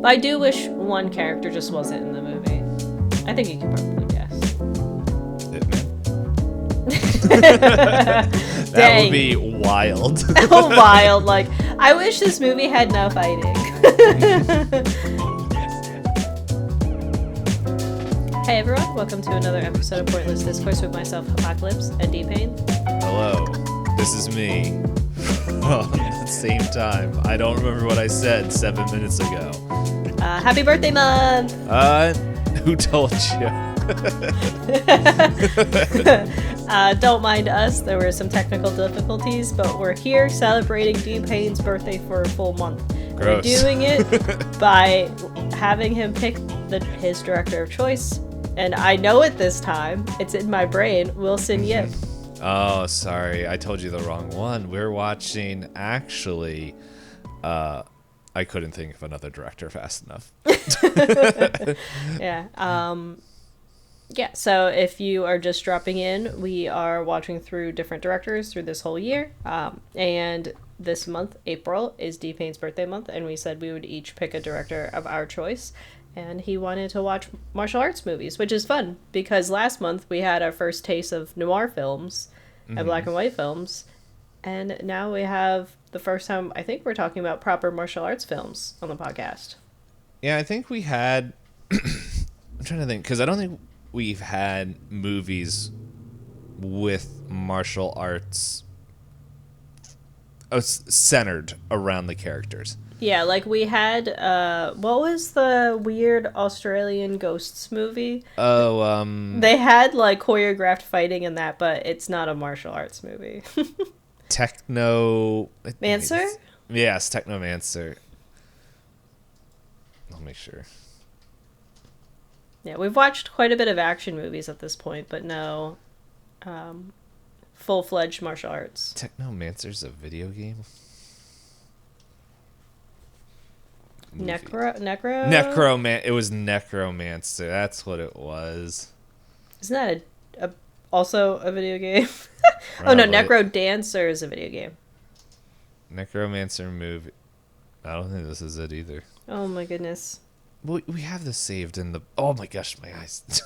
But I do wish one character just wasn't in the movie. I think you can probably guess. That would be wild. Wild. Like, I wish this movie had no fighting. Hey everyone, welcome to another episode of Pointless Discourse with myself, Hoppocalypse, and Itisdpayne. Hello, this is me. At the same time, I don't remember what I said 7 minutes ago. Happy birthday month! Who told you? Don't mind us, there were some technical difficulties, but we're here celebrating Itisdpayne's birthday for a full month. Gross. We're doing it by having him pick his director of choice. And I know it this time. It's in my brain. Wilson Yip. Oh, sorry. I told you the wrong one. We're watching, actually, I couldn't think of another director fast enough. Yeah. Yeah, so if you are just dropping in, we are watching through different directors through this whole year. And this month, April, is Itisdpayne's birthday month, and we said we would each pick a director of our choice. And he wanted to watch martial arts movies, which is fun, because last month we had our first taste of noir films and black and white films. And now we have the first time, I think we're talking about proper martial arts films on the podcast. Yeah, I think we had... I'm trying to think, because I don't think we've had movies with martial arts centered around the characters. Yeah, like we had, what was the weird Australian ghosts movie? Oh, They had, like, choreographed fighting in that, but it's not a martial arts movie. Mancer? Yes, Technomancer. I'll make sure. Yeah, we've watched quite a bit of action movies at this point, but no full-fledged martial arts. Technomancer's a video game? It was Necromancer. That's what it was. Isn't that also a video game? Oh no, Necro Dancer is a video game. Necromancer movie. I don't think this is it either. Oh my goodness. We have this saved in the... Oh my gosh, my eyes.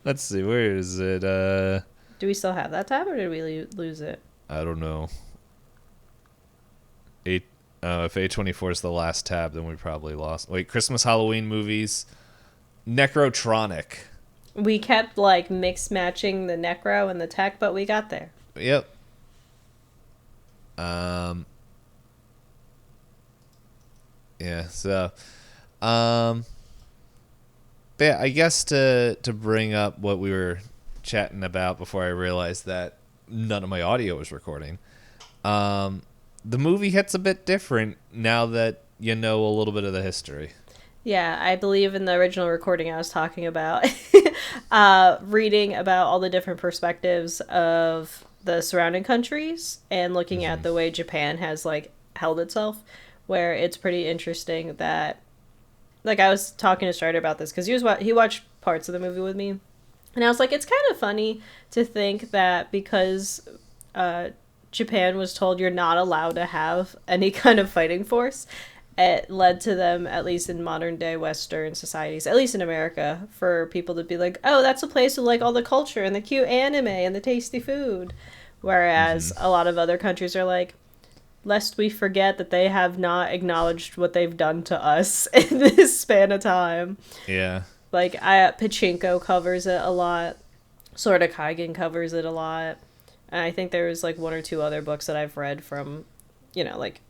Let's see, where is it? Do we still have that tab, or did we lose it? I don't know. If A24 is the last tab, then we probably lost. Wait, Christmas Halloween movies. Necrotronic. We kept, like, mix-matching the Necro and the Tech, but we got there. Yep. Yeah, so... But yeah, I guess to bring up what we were chatting about before I realized that none of my audio was recording, the movie hits a bit different now that you know a little bit of the history. Yeah, I believe in the original recording I was talking about reading about all the different perspectives of the surrounding countries and looking at the way Japan has, like, held itself, where it's pretty interesting that, like, I was talking to Strider about this because he watched parts of the movie with me, and I was like, it's kind of funny to think that because Japan was told you're not allowed to have any kind of fighting force, it led to them, at least in modern day Western societies, at least in America, for people to be like, oh, that's a place with, like, all the culture and the cute anime and the tasty food. Whereas a lot of other countries are like, lest we forget that they have not acknowledged what they've done to us in this span of time. Yeah. Like, Pachinko covers it a lot. Sword of Kaigen covers it a lot. And I think there was, like, one or two other books that I've read from, you know, like,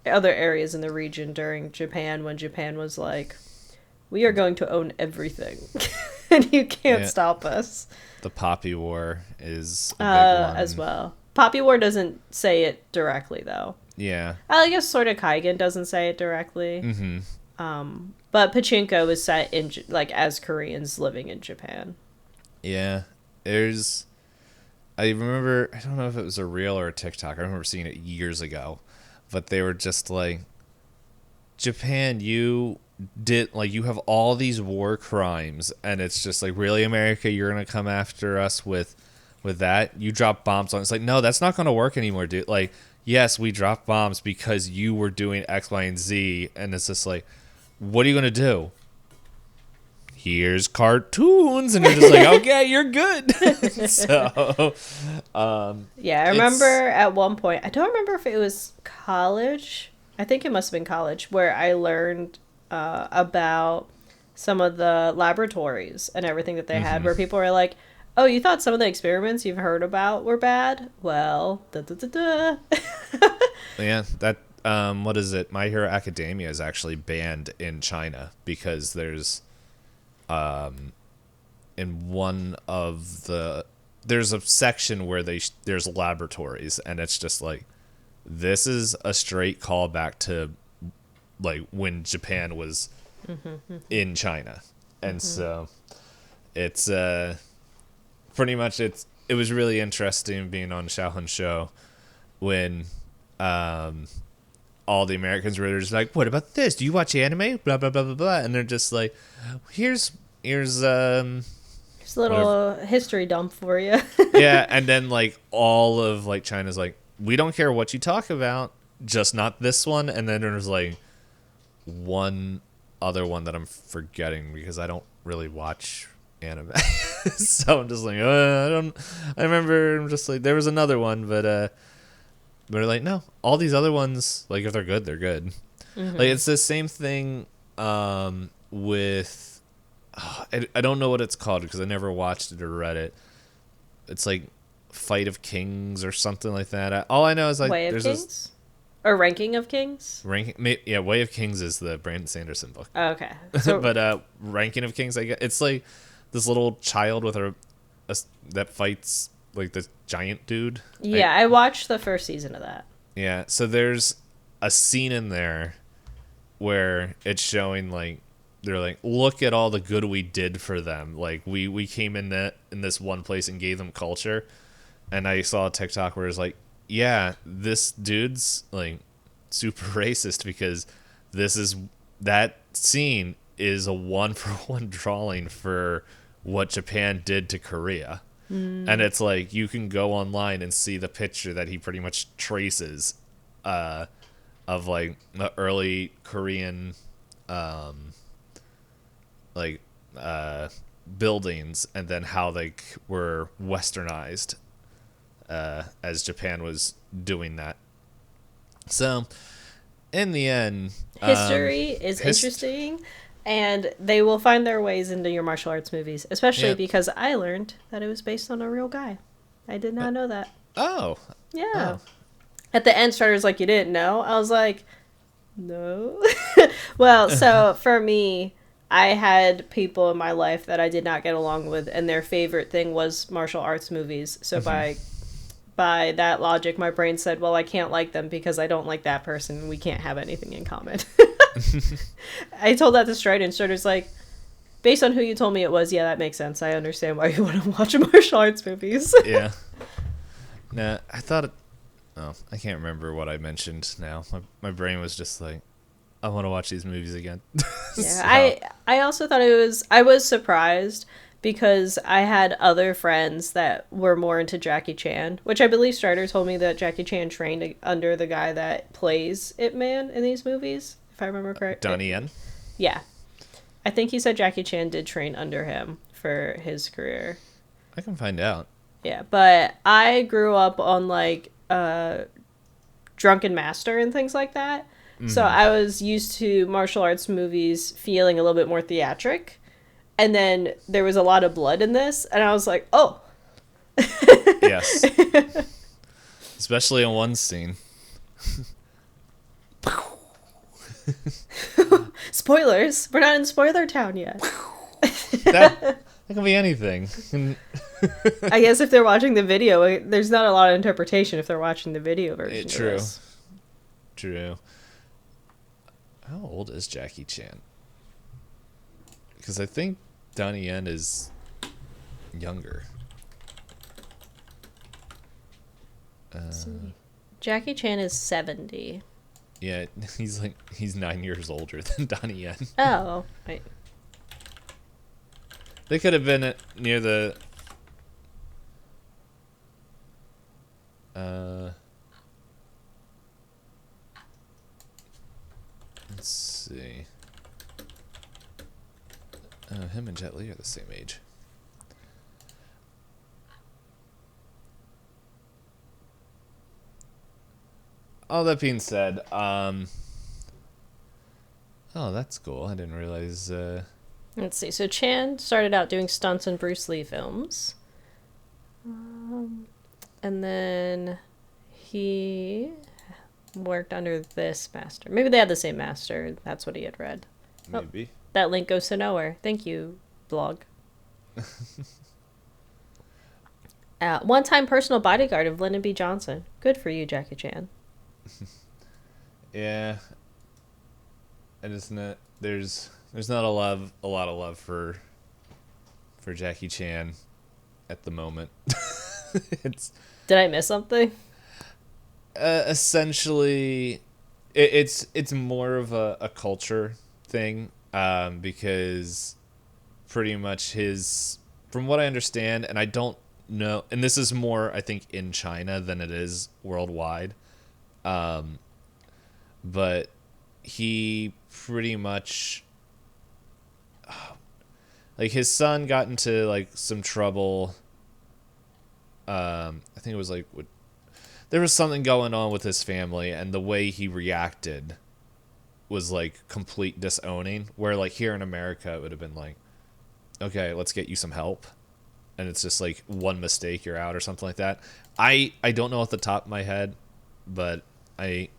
other areas in the region during Japan, when Japan was like, we are going to own everything. And you can't stop us. The Poppy War is a big one. As well. Poppy War doesn't say it directly, though. Yeah. I guess Sword of Kaigen doesn't say it directly. But Pachinko was set in, like, as Koreans living in Japan. Yeah. I remember, I don't know if it was a reel or a TikTok. I remember seeing it years ago. But they were just like, Japan, you have all these war crimes. And it's just like, really, America, you're going to come after us with that? You drop bombs on. It's like, no, that's not going to work anymore, dude. Like, yes, we dropped bombs because you were doing X, Y, and Z. And it's just like, what are you gonna do? Here's cartoons, and you're just like, okay, you're good. So, Yeah, I remember at one point, I don't remember if it was college. I think it must have been college where I learned about some of the laboratories and everything that they had, where people were like, "Oh, you thought some of the experiments you've heard about were bad? Well, da da da da." yeah, that what is it? My Hero Academia is actually banned in China because in one of there's a section where there's laboratories, and it's just like, this is a straight callback to like when Japan was in China. And so it's pretty much it was really interesting being on Xiaohun show when all the Americans were just like, what about this? Do you watch anime? Blah blah blah blah blah. And they're just like, here's Just a little history dump for you. yeah, and then like all of like China's like, we don't care what you talk about, just not this one. And then there's like one other one that I'm forgetting because I don't really watch anime. So I'm just like, I remember I'm just like, there was another one, but like, no, all these other ones, like, if they're good, they're good. Like, it's the same thing with I don't know what it's called because I never watched it or read it. It's like Fight of Kings or something like that. All I know is like Way of there's Kings? Or Ranking of Kings? yeah, Way of Kings is the Brandon Sanderson book. Oh, okay. So, But Ranking of Kings, I guess it's like this little child with a that fights like this giant dude. yeah, I watched the first season of that. Yeah, so there's a scene in there where it's showing like they're like, look at all the good we did for them. Like we came in this one place and gave them culture. And I saw a TikTok where it's like, yeah, this dude's like super racist because that scene is a 1-for-1 drawing for what Japan did to Korea. And it's like you can go online and see the picture that he pretty much traces of like the early Korean like buildings, and then how they were westernized as Japan was doing that. So in the end, History is interesting, and they will find their ways into your martial arts movies, especially because I learned that it was based on a real guy. I did not know that. Oh. Yeah. Oh. At the end, Starter's like, you didn't know? I was like, no. Well, so for me, I had people in my life that I did not get along with, and their favorite thing was martial arts movies. So by that logic, my brain said, well, I can't like them because I don't like that person. We can't have anything in common. I told that to Strider, and Strider's like, based on who you told me it was, yeah, that makes sense. I understand why you want to watch martial arts movies. Yeah. Nah, I thought it... Oh, I can't remember what I mentioned now. My brain was just like, I want to watch these movies again. Yeah, so. I also thought I was surprised because I had other friends that were more into Jackie Chan, which I believe Strider told me that Jackie Chan trained under the guy that plays Ip Man in these movies, if I remember correctly. Donnie Yen? Yeah. I think he said Jackie Chan did train under him for his career. I can find out. Yeah, but I grew up on like Drunken Master and things like that. So I was used to martial arts movies feeling a little bit more theatric. And then there was a lot of blood in this, and I was like, oh. Yes. Especially in one scene. Spoilers. We're not in spoiler town yet. That can be anything. I guess if they're watching the video, there's not a lot of interpretation if they're watching the video version. True. Of this. True. How old is Jackie Chan? Because I think Donnie Yen is younger. Jackie Chan is 70. Yeah, he's 9 years older than Donnie Yen. Oh, right. They could have been near the. Let's see. Him and Jet Li are the same age. All that being said, oh, that's cool. I didn't realize. Let's see. So Chan started out doing stunts in Bruce Lee films. And then he worked under this master. Maybe they had the same master. That's what he had read. Maybe. Oh, that link goes to nowhere. Thank you, blog. One-time personal bodyguard of Lyndon B. Johnson. Good for you, Jackie Chan. Yeah. And it's not. There's not a lot of love for Jackie Chan at the moment. It's Did I miss something? essentially it's more of a culture thing, because pretty much his, from what I understand, and I don't know, and this is more I think in China than it is worldwide, but he pretty much, like, his son got into like some trouble. I think it was like there was something going on with his family, and the way he reacted was like complete disowning. Where like here in America, it would have been like, okay, let's get you some help, and it's just like one mistake, you're out, or something like that. I don't know off the top of my head, but I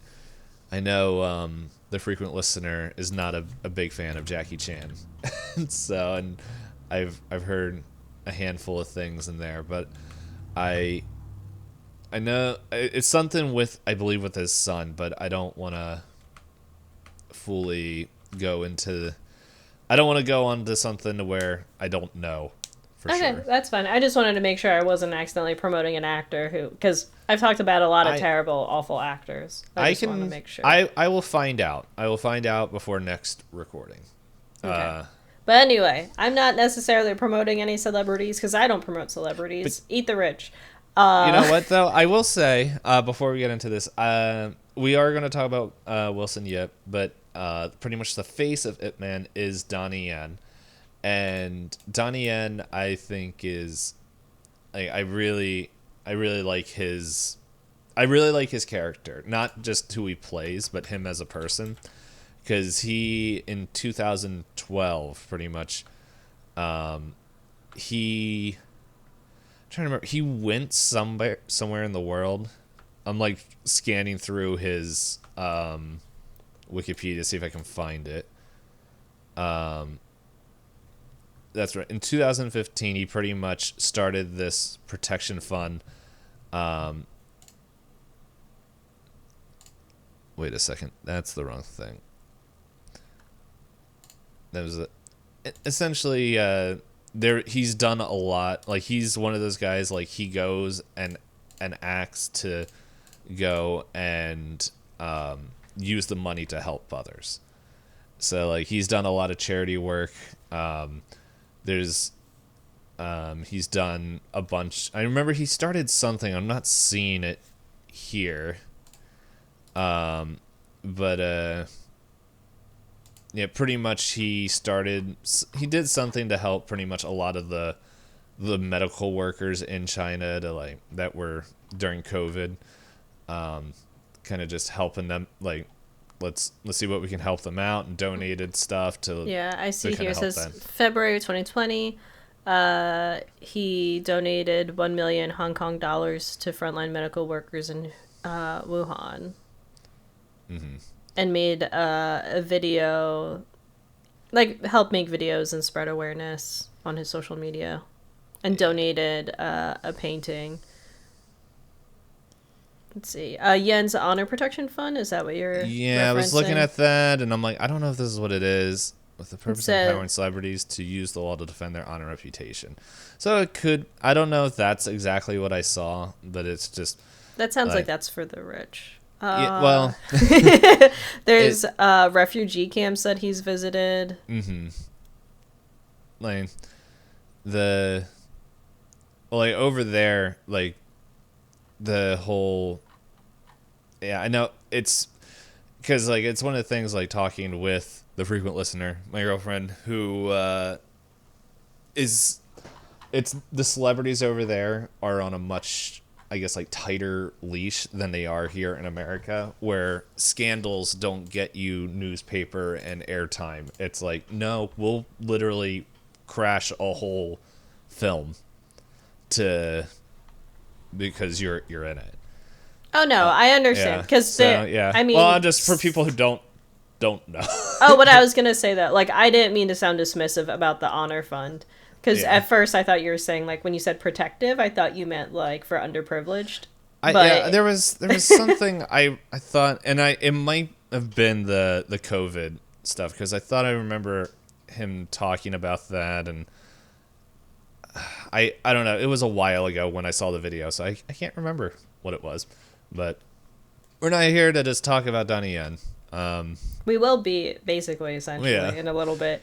know the frequent listener is not a big fan of Jackie Chan, and I've heard a handful of things in there, but I know it's something with, I believe, with his son, but I don't want to fully go into. I don't want to go on to something to where I don't know for Okay, sure. that's fine. I just wanted to make sure I wasn't accidentally promoting an actor who, because I've talked about a lot of terrible, awful actors. I just want to make sure. I will find out. I will find out before next recording. Okay. But anyway, I'm not necessarily promoting any celebrities because I don't promote celebrities. Eat the rich. You know what, though? I will say, before we get into this, we are going to talk about Wilson Yip, but pretty much the face of Ip Man is Donnie Yen. And Donnie Yen, I think, is... I really like his... I really like his character. Not just who he plays, but him as a person. Because he, in 2012, pretty much, he... I'm trying to remember. He went somewhere in the world. I'm like scanning through his Wikipedia to see if I can find it. That's right. In 2015, he pretty much started this protection fund. Wait a second. That's the wrong thing. That was essentially there. He's done a lot. Like, he's one of those guys. Like, he goes and acts to go and use the money to help others. So like, he's done a lot of charity work. He's done a bunch. I remember he started something. I'm not seeing it here. But yeah, pretty much he did something to help pretty much a lot of the medical workers in China to like that were during COVID, kind of just helping them, like, let's see what we can help them out, and donated stuff to. Yeah, I see here it says them. February 2020. He donated 1 million Hong Kong dollars to frontline medical workers in Wuhan. Mm-hmm. And made a video, like, helped make videos and spread awareness on his social media, and donated a painting. Let's see. Yen's Honor Protection Fund, is that what you're referencing? I was looking at that, and I'm like, I don't know if this is what it is. With the purpose of empowering celebrities to use the law to defend their honor and reputation. So it could, I don't know if that's exactly what I saw, but it's just... That sounds like that's for the rich. Yeah, well... There's refugee camps that he's visited. Mm-hmm. Like, over there, like, the whole... Yeah, I know, it's... Because, like, it's one of the things, like, talking with the frequent listener, my girlfriend, who is it's the celebrities over there are on a much, I guess, like tighter leash than they are here in America, where scandals don't get you newspaper and airtime. It's like, no, we'll literally crash a whole film because you're in it. Oh no, I understand because I mean, well, just for people who don't know. Oh, what I was gonna say that, like, I didn't mean to sound dismissive about the honor fund, because at first I thought you were saying, like, when you said protective, I thought you meant like for underprivileged. Yeah, there was something I thought, and it might have been the COVID stuff, because I thought I remember him talking about that, and I don't know. It was a while ago when I saw the video, so I can't remember what it was. But we're not here to just talk about Donnie Yen. We will be, basically, essentially, in a little bit.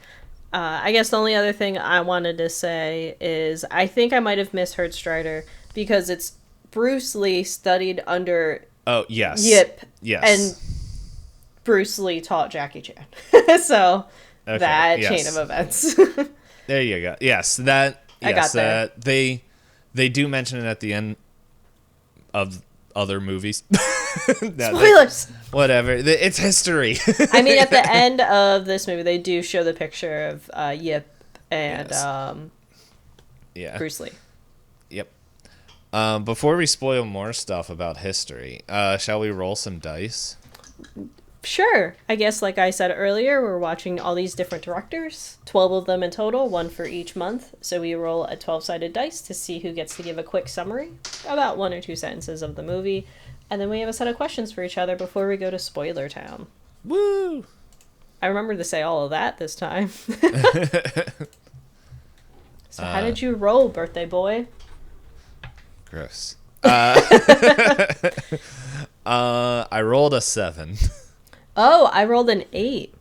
I guess the only other thing I wanted to say is I think I might have misheard Strider, because it's Bruce Lee studied under Yip. Yes. And Bruce Lee taught Jackie Chan. So chain of events. There you go. Yes, I got that. They do mention it at the end of other movies. Spoilers. Whatever. It's history. I mean, at the end of this movie, they do show the picture of Yip and Bruce Lee. Yep. Before we spoil more stuff about history, shall we roll some dice? Sure. I guess, like I said earlier, we're watching all these different directors, 12 of them in total, one for each month. So we roll a 12-sided dice to see who gets to give a quick summary, about 1 or 2 sentences of the movie. And then we have a set of questions for each other before we go to Spoiler Town. Woo! I remembered to say all of that this time. So how did you roll, birthday boy? Gross. I rolled a 7. Oh, I rolled an 8.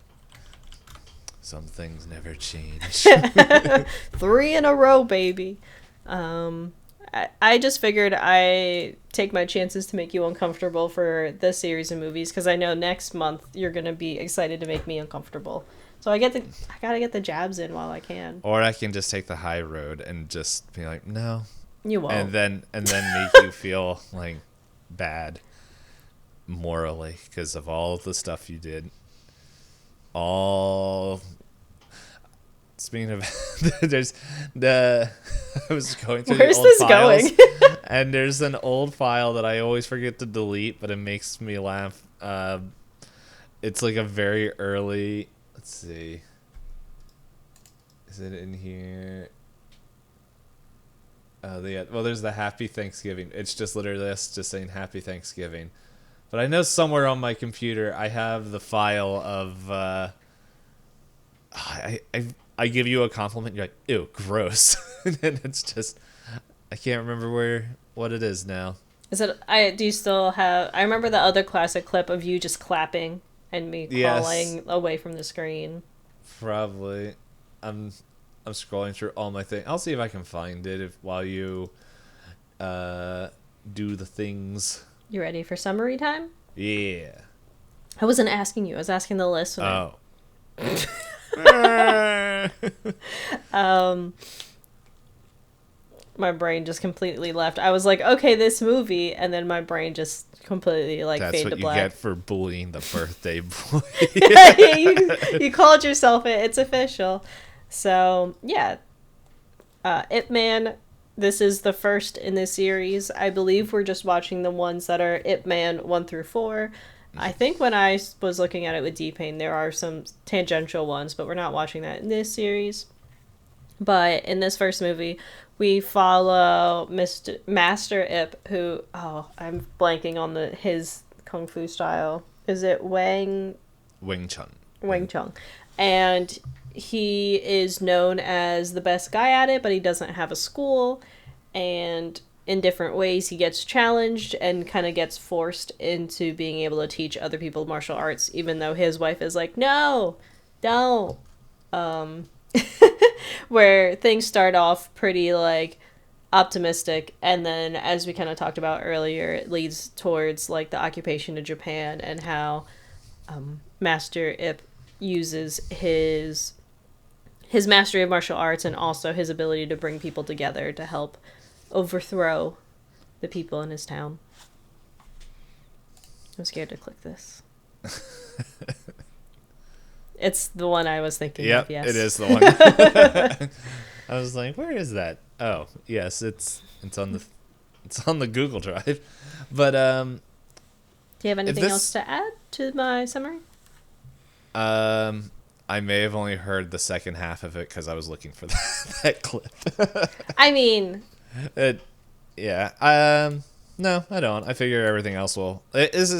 Some things never change. 3 in a row, baby. I just figured I take my chances to make you uncomfortable for this series of movies, because I know next month you're going to be excited to make me uncomfortable. So I gotta get the jabs in while I can. Or I can just take the high road and just be like, no. You won't. And then make you feel like bad morally because of all the stuff you did. Speaking of, there's I was going through Where's the old this files, going? and there's an old file that I always forget to delete, but it makes me laugh. It's like a very early. Let's see. Is it in here? Well, there's the Happy Thanksgiving. It's just literally this, just saying Happy Thanksgiving. But I know somewhere on my computer I have the file of. I give you a compliment, you're like, ew, gross. And then it's just, I can't remember what it is now. Do you still have, I remember the other classic clip of you just clapping and me crawling away from the screen. Probably. I'm scrolling through all my things. I'll see if I can find it while you do the things. You ready for summary time? Yeah. I wasn't asking you, I was asking the listener. Oh. My brain just completely left. I was like, okay, this movie, and then my brain just completely fade to black. That's what you get for bullying the birthday boy. you called yourself it. It's official. So yeah, Ip Man. This is the first in this series. I believe we're just watching the ones that are Ip Man 1 through 4. I think when I was looking at it with Itisdpayne, there are some tangential ones, but we're not watching that in this series. But in this first movie, we follow Master Ip, who, I'm blanking on his kung fu style. Is it Wing Chun. Wing Chun. And he is known as the best guy at it, but he doesn't have a school, and in different ways he gets challenged and kind of gets forced into being able to teach other people martial arts, even though his wife is like, no, don't. Where things start off pretty optimistic, and then as we kind of talked about earlier, it leads towards the occupation of Japan and how Master Ip uses his his mastery of martial arts and also his ability to bring people together to help overthrow the people in his town. I'm scared to click this. It's the one I was thinking of, yes. It is the one. I was like, where is that? Oh, yes, it's on the Google Drive. But do you have anything else to add to my summary? I may have only heard the second half of it because I was looking for that clip. I mean, yeah. No, I don't. I figure everything else will. This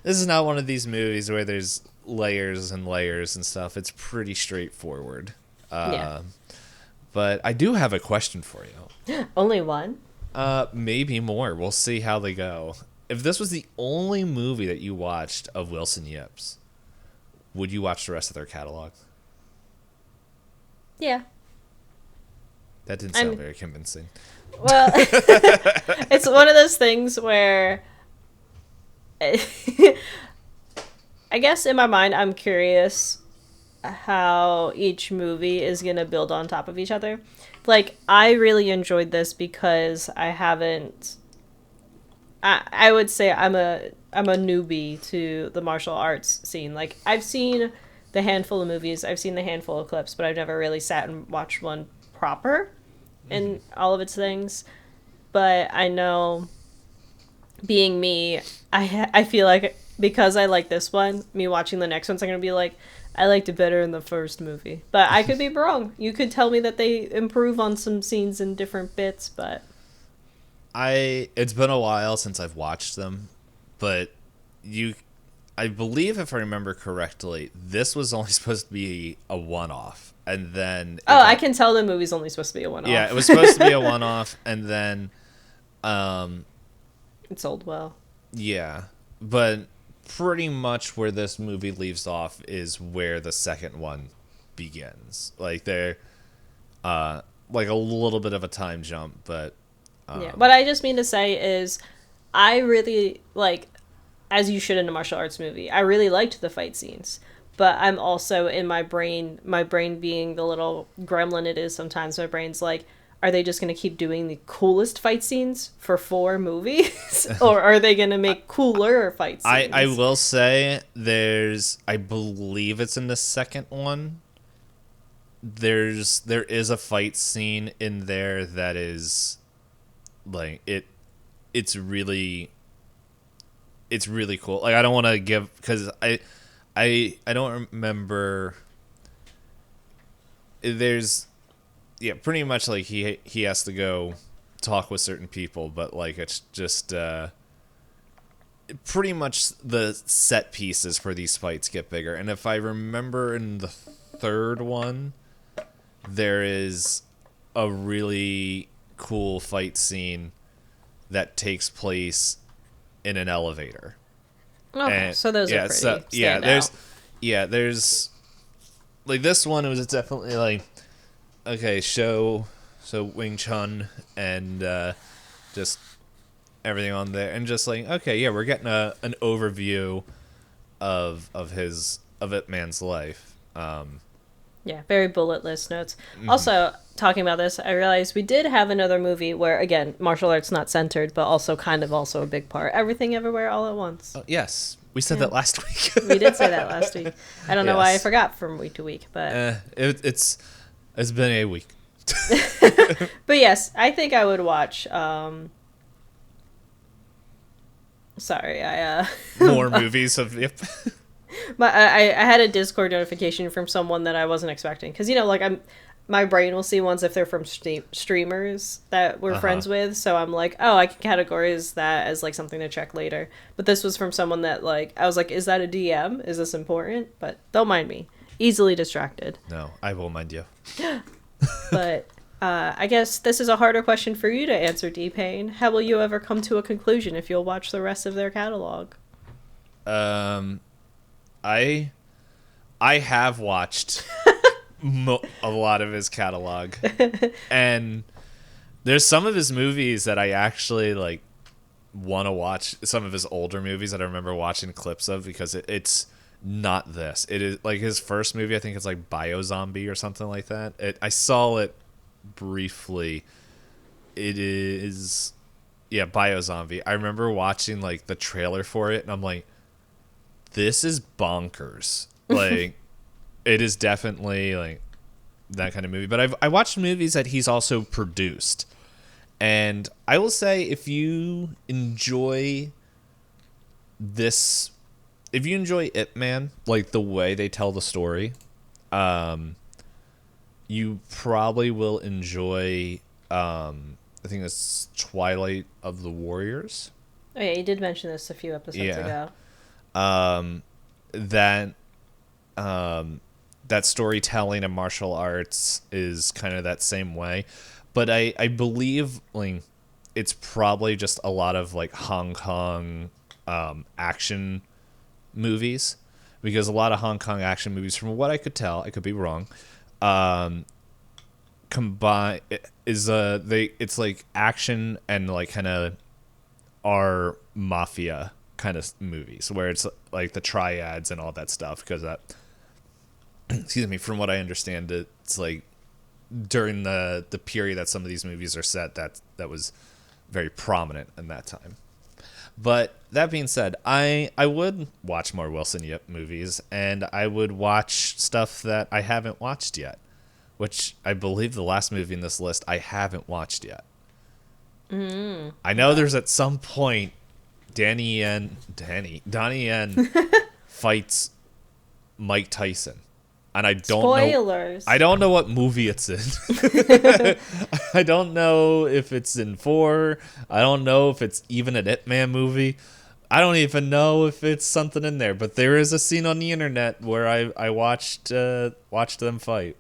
is not one of these movies where there's layers and layers and stuff. It's pretty straightforward. Yeah. But I do have a question for you. Only one? Maybe more. We'll see how they go. If this was the only movie that you watched of Wilson Yipes, would you watch the rest of their catalog? Yeah. That didn't sound very convincing. Well, it's one of those things where I guess in my mind I'm curious how each movie is going to build on top of each other. Like, I really enjoyed this because I would say I'm a newbie to the martial arts scene. Like, I've seen the handful of movies, I've seen the handful of clips, but I've never really sat and watched one proper in all of its things. But I know, being me, I feel like because I like this one, me watching the next one's I'm going to be like, I liked it better in the first movie. But I could be wrong. You could tell me that they improve on some scenes in different bits, but it's been a while since I've watched them, but I believe if I remember correctly, this was only supposed to be a one-off, and then I can tell the movie's only supposed to be a one-off. Yeah, it was supposed to be a one-off, and then it sold well. Yeah, but pretty much where this movie leaves off is where the second one begins. Like, they're like a little bit of a time jump, but yeah. What I just mean to say is I really like, as you should in a martial arts movie, I really liked the fight scenes, but I'm also in my brain being the little gremlin it is sometimes, my brain's like, are they just going to keep doing the coolest fight scenes for 4 movies? Or are they going to make cooler fight scenes? I will say I believe it's in the second one, there is a fight scene in there that is like it's really cool. Like, I don't want to give, because I don't remember. There's pretty much like he has to go talk with certain people, but like it's just pretty much the set pieces for these fights get bigger. And if I remember, in the third one, there is a really cool fight scene that takes place in an elevator. Okay, so those are pretty there's like, this one was definitely like, okay, so Wing Chun and just everything on there, and just like, okay, yeah, we're getting an overview of Ip Man's life. Yeah, very bullet list notes. Mm-hmm. Also, talking about this, I realized we did have another movie where, again, martial arts not centered, but also kind of also a big part. Everything Everywhere All at Once. Oh, yes, we said that last week. We did say that last week. I don't know why I forgot from week to week, but it's been a week. But yes, I think I would watch. Sorry, more movies of Ip. But I had a Discord notification from someone that I wasn't expecting, because like my brain will see ones if they're from streamers that we're friends with, so I'm like, oh, I can categorize that as like something to check later. But this was from someone that, like, I was like, is that a DM? Is this important? But don't mind me. Easily distracted. No, I will mind you. But I guess this is a harder question for you to answer, D-Payne. How will you ever come to a conclusion if you'll watch the rest of their catalog? I have watched a lot of his catalog, and there's some of his movies that I actually like want to watch. Some of his older movies that I remember watching clips of, because it's not this. It is like his first movie. I think it's like Biozombie or something like that. I saw it briefly. It is, yeah, Biozombie. I remember watching like the trailer for it, and I'm like, this is bonkers. Like, it is definitely like that kind of movie. But I watched movies that he's also produced, and I will say if you enjoy this, if you enjoy Ip Man, like the way they tell the story, you probably will enjoy. I think it's Twilight of the Warriors. Oh yeah, you did mention this a few episodes Yeah. ago. That that storytelling and martial arts is kind of that same way, but I believe like it's probably just a lot of like Hong Kong action movies, because a lot of Hong Kong action movies, from what I could tell, I could be wrong, combine is it's like action and like kind of are mafia kind of movies where it's like the triads and all that stuff, because that excuse me, from what I understand, it's like during the period that some of these movies are set, that was very prominent in that time. But that being said, I would watch more Wilson Yip movies, and I would watch stuff that I haven't watched yet, which I believe the last movie in this list I haven't watched yet. I know there's at some point Donnie Yen fights Mike Tyson, and Spoilers. I don't know what movie it's in. I don't know if it's in 4. I don't know if it's even an Ip Man movie. I don't even know if it's something in there. But there is a scene on the internet where I watched them fight,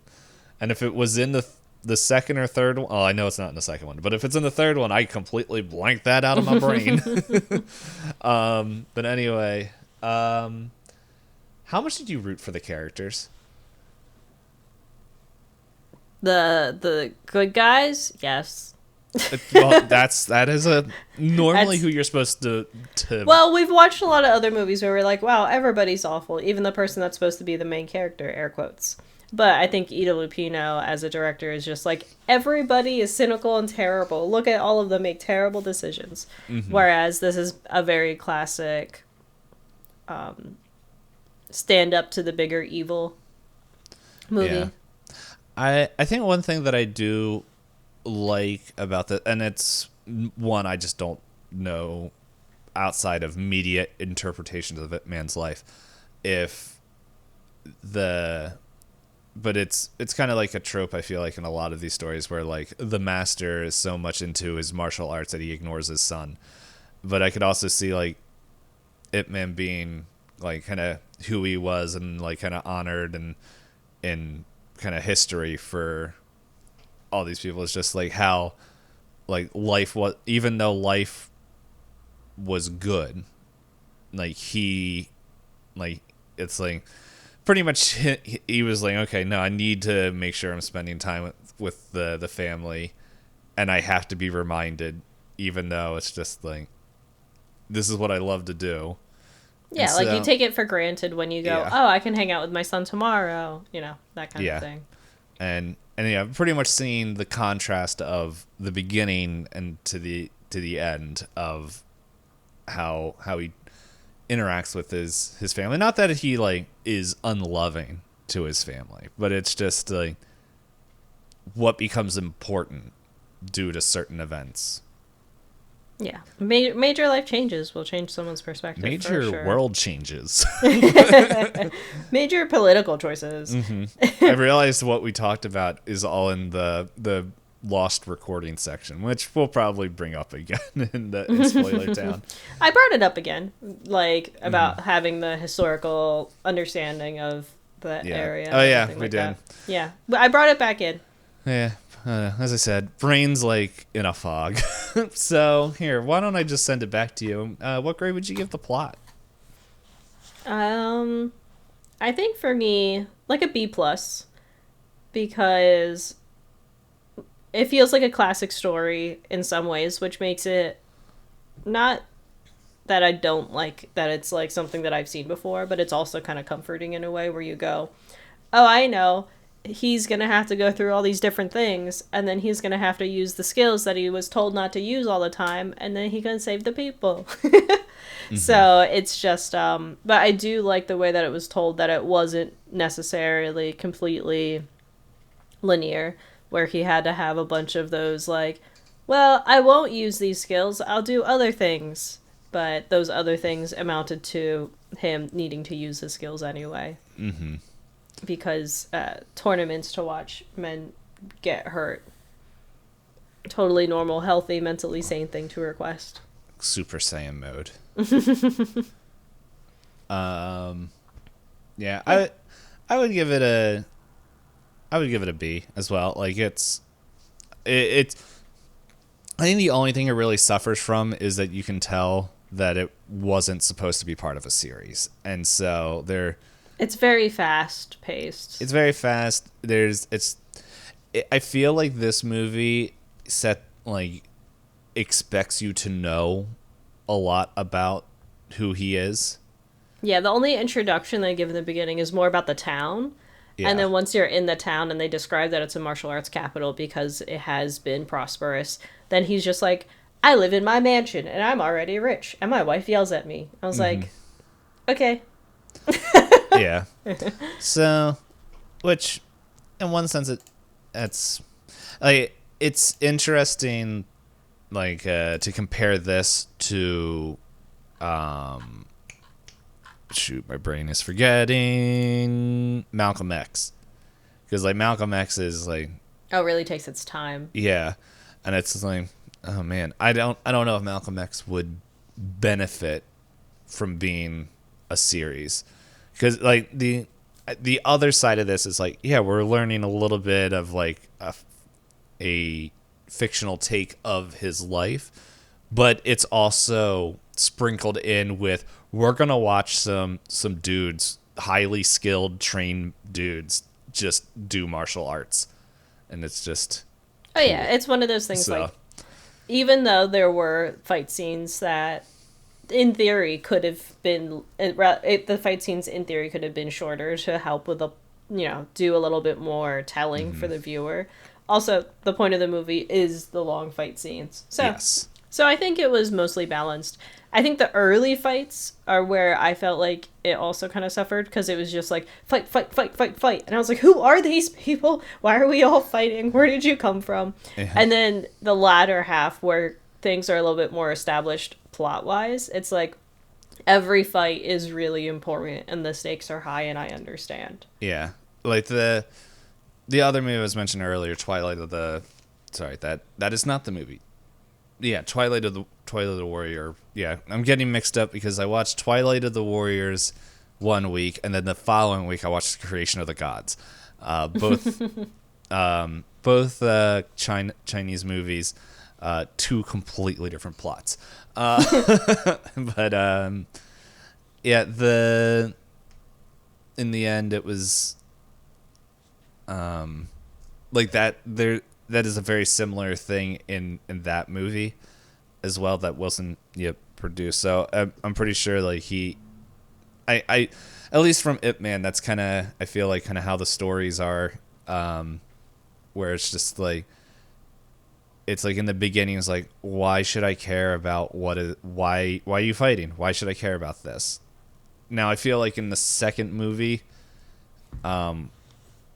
and if it was in the second or third one, I know it's not in the second one, but if it's in the third one, I completely blanked that out of my brain. But anyway, how much did you root for the characters? The good guys, yes. Well, that is a normally That's- who you're supposed to. Well, we've watched a lot of other movies where we're like, wow, everybody's awful, even the person that's supposed to be the main character, air quotes. But I think Ida Lupino as a director is just like, everybody is cynical and terrible. Look at all of them make terrible decisions. Whereas this is a very classic stand up to the bigger evil movie. Yeah. I think one thing that I do like about that, and it's one I just don't know outside of media interpretations of Ip Man's life, if the but it's kind of like a trope, I feel like, in a lot of these stories where like the master is so much into his martial arts that he ignores his son. But I could also see like Ip Man being like kind of who he was, and like kind of honored and in kind of history for all these people. It's just like how like life was, even though life was good, like he like it's like pretty much he was like, okay, no, I need to make sure I'm spending time with the family, and I have to be reminded, even though it's just like this is what I love to do. Yeah, And like so, you take it for granted when you go, yeah. oh, I can hang out with my son tomorrow, that kind Yeah. of thing. and yeah, pretty much seeing the contrast of the beginning and to the end of how he interacts with his family. Not that he like is unloving to his family, but it's just like what becomes important due to certain events. Yeah. Major life changes will change someone's perspective. Major for sure. world changes. Major political choices. I realized what we talked about is all in the lost recording section, which we'll probably bring up again in Spoiler Town. I brought it up again, like about having the historical understanding of the area. Oh, yeah, everything we did. that. Yeah. But I brought it back in. Yeah, as I said, brain's like in a fog. So here, why don't I just send it back to you? What grade would you give the plot? I think for me, like a B plus, because it feels like a classic story in some ways, which makes it not that I don't like that it's like something that I've seen before, but it's also kind of comforting in a way where you go, oh, I know. He's going to have to go through all these different things, and then he's going to have to use the skills that he was told not to use all the time, and then he can save the people. So it's just, but I do like the way that it was told, that it wasn't necessarily completely linear, where he had to have a bunch of those, like, well, I won't use these skills, I'll do other things. But those other things amounted to him needing to use his skills anyway. Mm-hmm. Because tournaments to watch men get hurt. Totally normal, healthy, mentally sane thing to request. Super Saiyan mode. Yeah, I would give it a B as well. Like it's I think the only thing it really suffers from is that you can tell that it wasn't supposed to be part of a series, and so it's very fast paced. It's very fast. I feel like this movie expects you to know a lot about who he is. Yeah, the only introduction they give in the beginning is more about the town. Yeah. And then once you're in the town and they describe that it's a martial arts capital because it has been prosperous, then he's just like, I live in my mansion and I'm already rich and my wife yells at me. I was like, okay. Yeah. So, which, in one sense, it's like it's interesting, like to compare this to, shoot, my brain is forgetting Malcolm X, because like Malcolm X is like, oh, it really takes its time. Yeah, and it's like, oh man, I don't know if Malcolm X would benefit from being a series. Because like the other side of this is like, yeah, we're learning a little bit of like a fictional take of his life, but it's also sprinkled in with, we're gonna watch some dudes, highly skilled, trained dudes, just do martial arts, and it's just cool. Yeah, it's one of those things. So, like, even though there were fight scenes that in theory could have been the fight scenes in theory could have been shorter to help with do a little bit more telling for the viewer. Also, the point of the movie is the long fight scenes, so yes. So I think it was mostly balanced. I think the early fights are where I felt like it also kind of suffered, because it was just like fight, and I was like, who are these people? Why are we all fighting? Where did you come from? Yeah. And then the latter half, where things are a little bit more established plot-wise, it's like every fight is really important and the stakes are high, and I understand. Yeah, like the other movie I was mentioned earlier, that is not the movie. Yeah, Twilight of the Warrior. Yeah, I'm getting mixed up because I watched Twilight of the Warriors one week, and then the following week I watched The Creation of the Gods. Both Chinese movies. Two completely different plots. But yeah, in the end it was like that is a very similar thing in that movie as well that wasn't yet produced. So I'm pretty sure like I at least from Ip Man, that's kind of, I feel like kind of how the stories are, where it's just like, it's like in the beginning, it's like, why should I care about why are you fighting? Why should I care about this? Now I feel like in the second movie,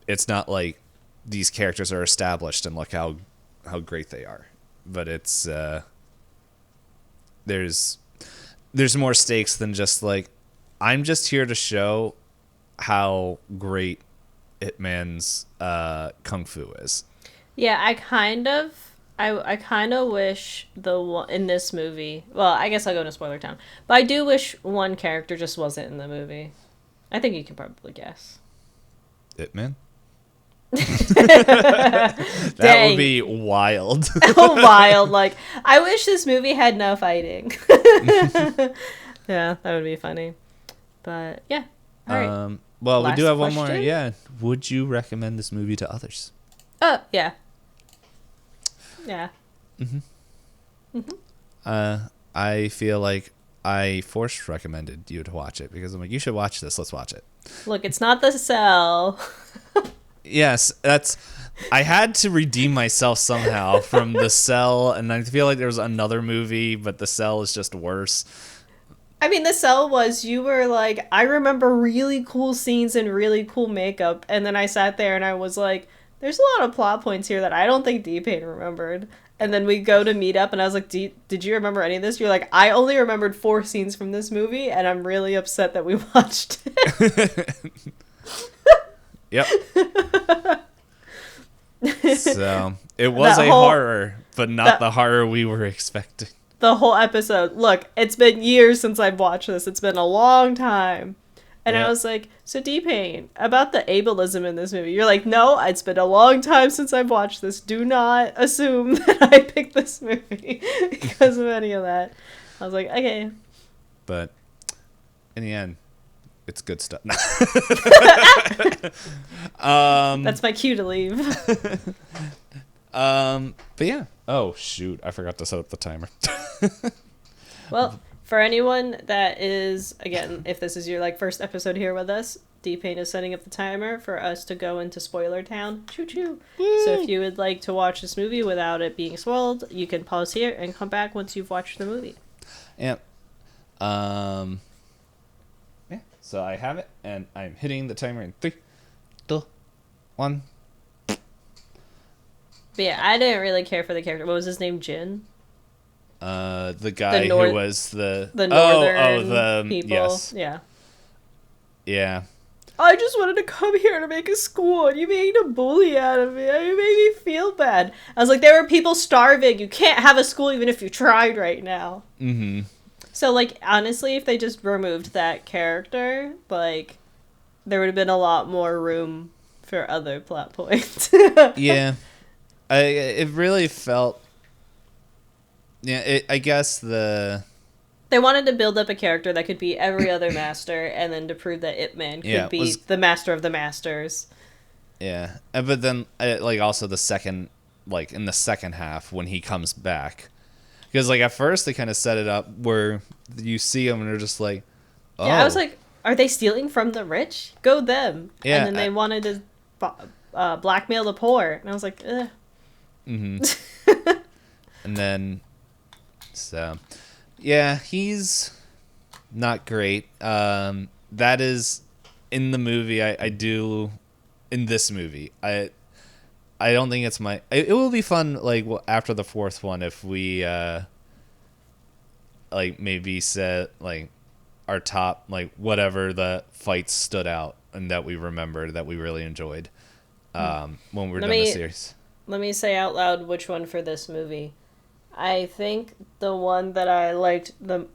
it's not like these characters are established and look how great they are, but it's there's more stakes than just like, I'm just here to show how great Hitman's kung fu is. Yeah, I kind of wish in this movie. Well, I guess I'll go into spoiler town, but I do wish one character just wasn't in the movie. I think you can probably guess. Hitman. That would be wild. Wild. Like, I wish this movie had no fighting. Yeah, that would be funny. But yeah. All right. Well, we do have one more. Yeah. Would you recommend this movie to others? Yeah. Yeah. I feel like I force recommended you to watch it because I'm like, you should watch this. Let's watch it. Look, it's not The Cell. Yes, I had to redeem myself somehow from The Cell, and I feel like there was another movie, but The Cell is just worse. I mean, The Cell was, you were like, I remember really cool scenes and really cool makeup, and then I sat there and I was like, there's a lot of plot points here that I don't think D-Pain remembered. And then we go to meet up, and I was like, did you remember any of this? You're like, I only remembered 4 scenes from this movie, and I'm really upset that we watched it. Yep. So, it was a horror, but not the horror we were expecting. The whole episode. Look, it's been years since I've watched this. It's been a long time. And I was like, so D-Pain, about the ableism in this movie. You're like, no, it's been a long time since I've watched this. Do not assume that I picked this movie because of any of that. I was like, okay. But in the end, it's good stuff. That's my cue to leave. But yeah. Oh, shoot. I forgot to set up the timer. Well, for anyone that is, again, if this is your first episode here with us, D-Pain is setting up the timer for us to go into spoiler town. Choo choo. So if you would like to watch this movie without it being spoiled, you can pause here and come back once you've watched the movie. Yep. Yeah. So I have it, and I'm hitting the timer in 3, 2, 1. But yeah, I didn't really care for the character. What was his name? Jin? The guy who was the northern people. Yes. Yeah. Yeah. I just wanted to come here to make a school, and you made a bully out of me. You made me feel bad. I was like, there were people starving. You can't have a school even if you tried right now. Mm-hmm. So, honestly, if they just removed that character, there would have been a lot more room for other plot points. Yeah. It really felt... Yeah, I guess they wanted to build up a character that could be every other master, and then to prove that Ip Man could be the master of the masters. Yeah, but then also the second, in the second half when he comes back, because at first they kind of set it up where you see him and they're just like, oh. Yeah, I was like, are they stealing from the rich? Go them. Yeah, and then they wanted to blackmail the poor, and I was like, ugh. Mm-hmm. And then. So, yeah, he's not great. That is in the movie. I do in this movie. I don't think it's my. It will be fun. After the 4th one, if we maybe set our top whatever the fights stood out and that we remembered that we really enjoyed when we're done the series. Let me say out loud which one for this movie. I think the one that I liked you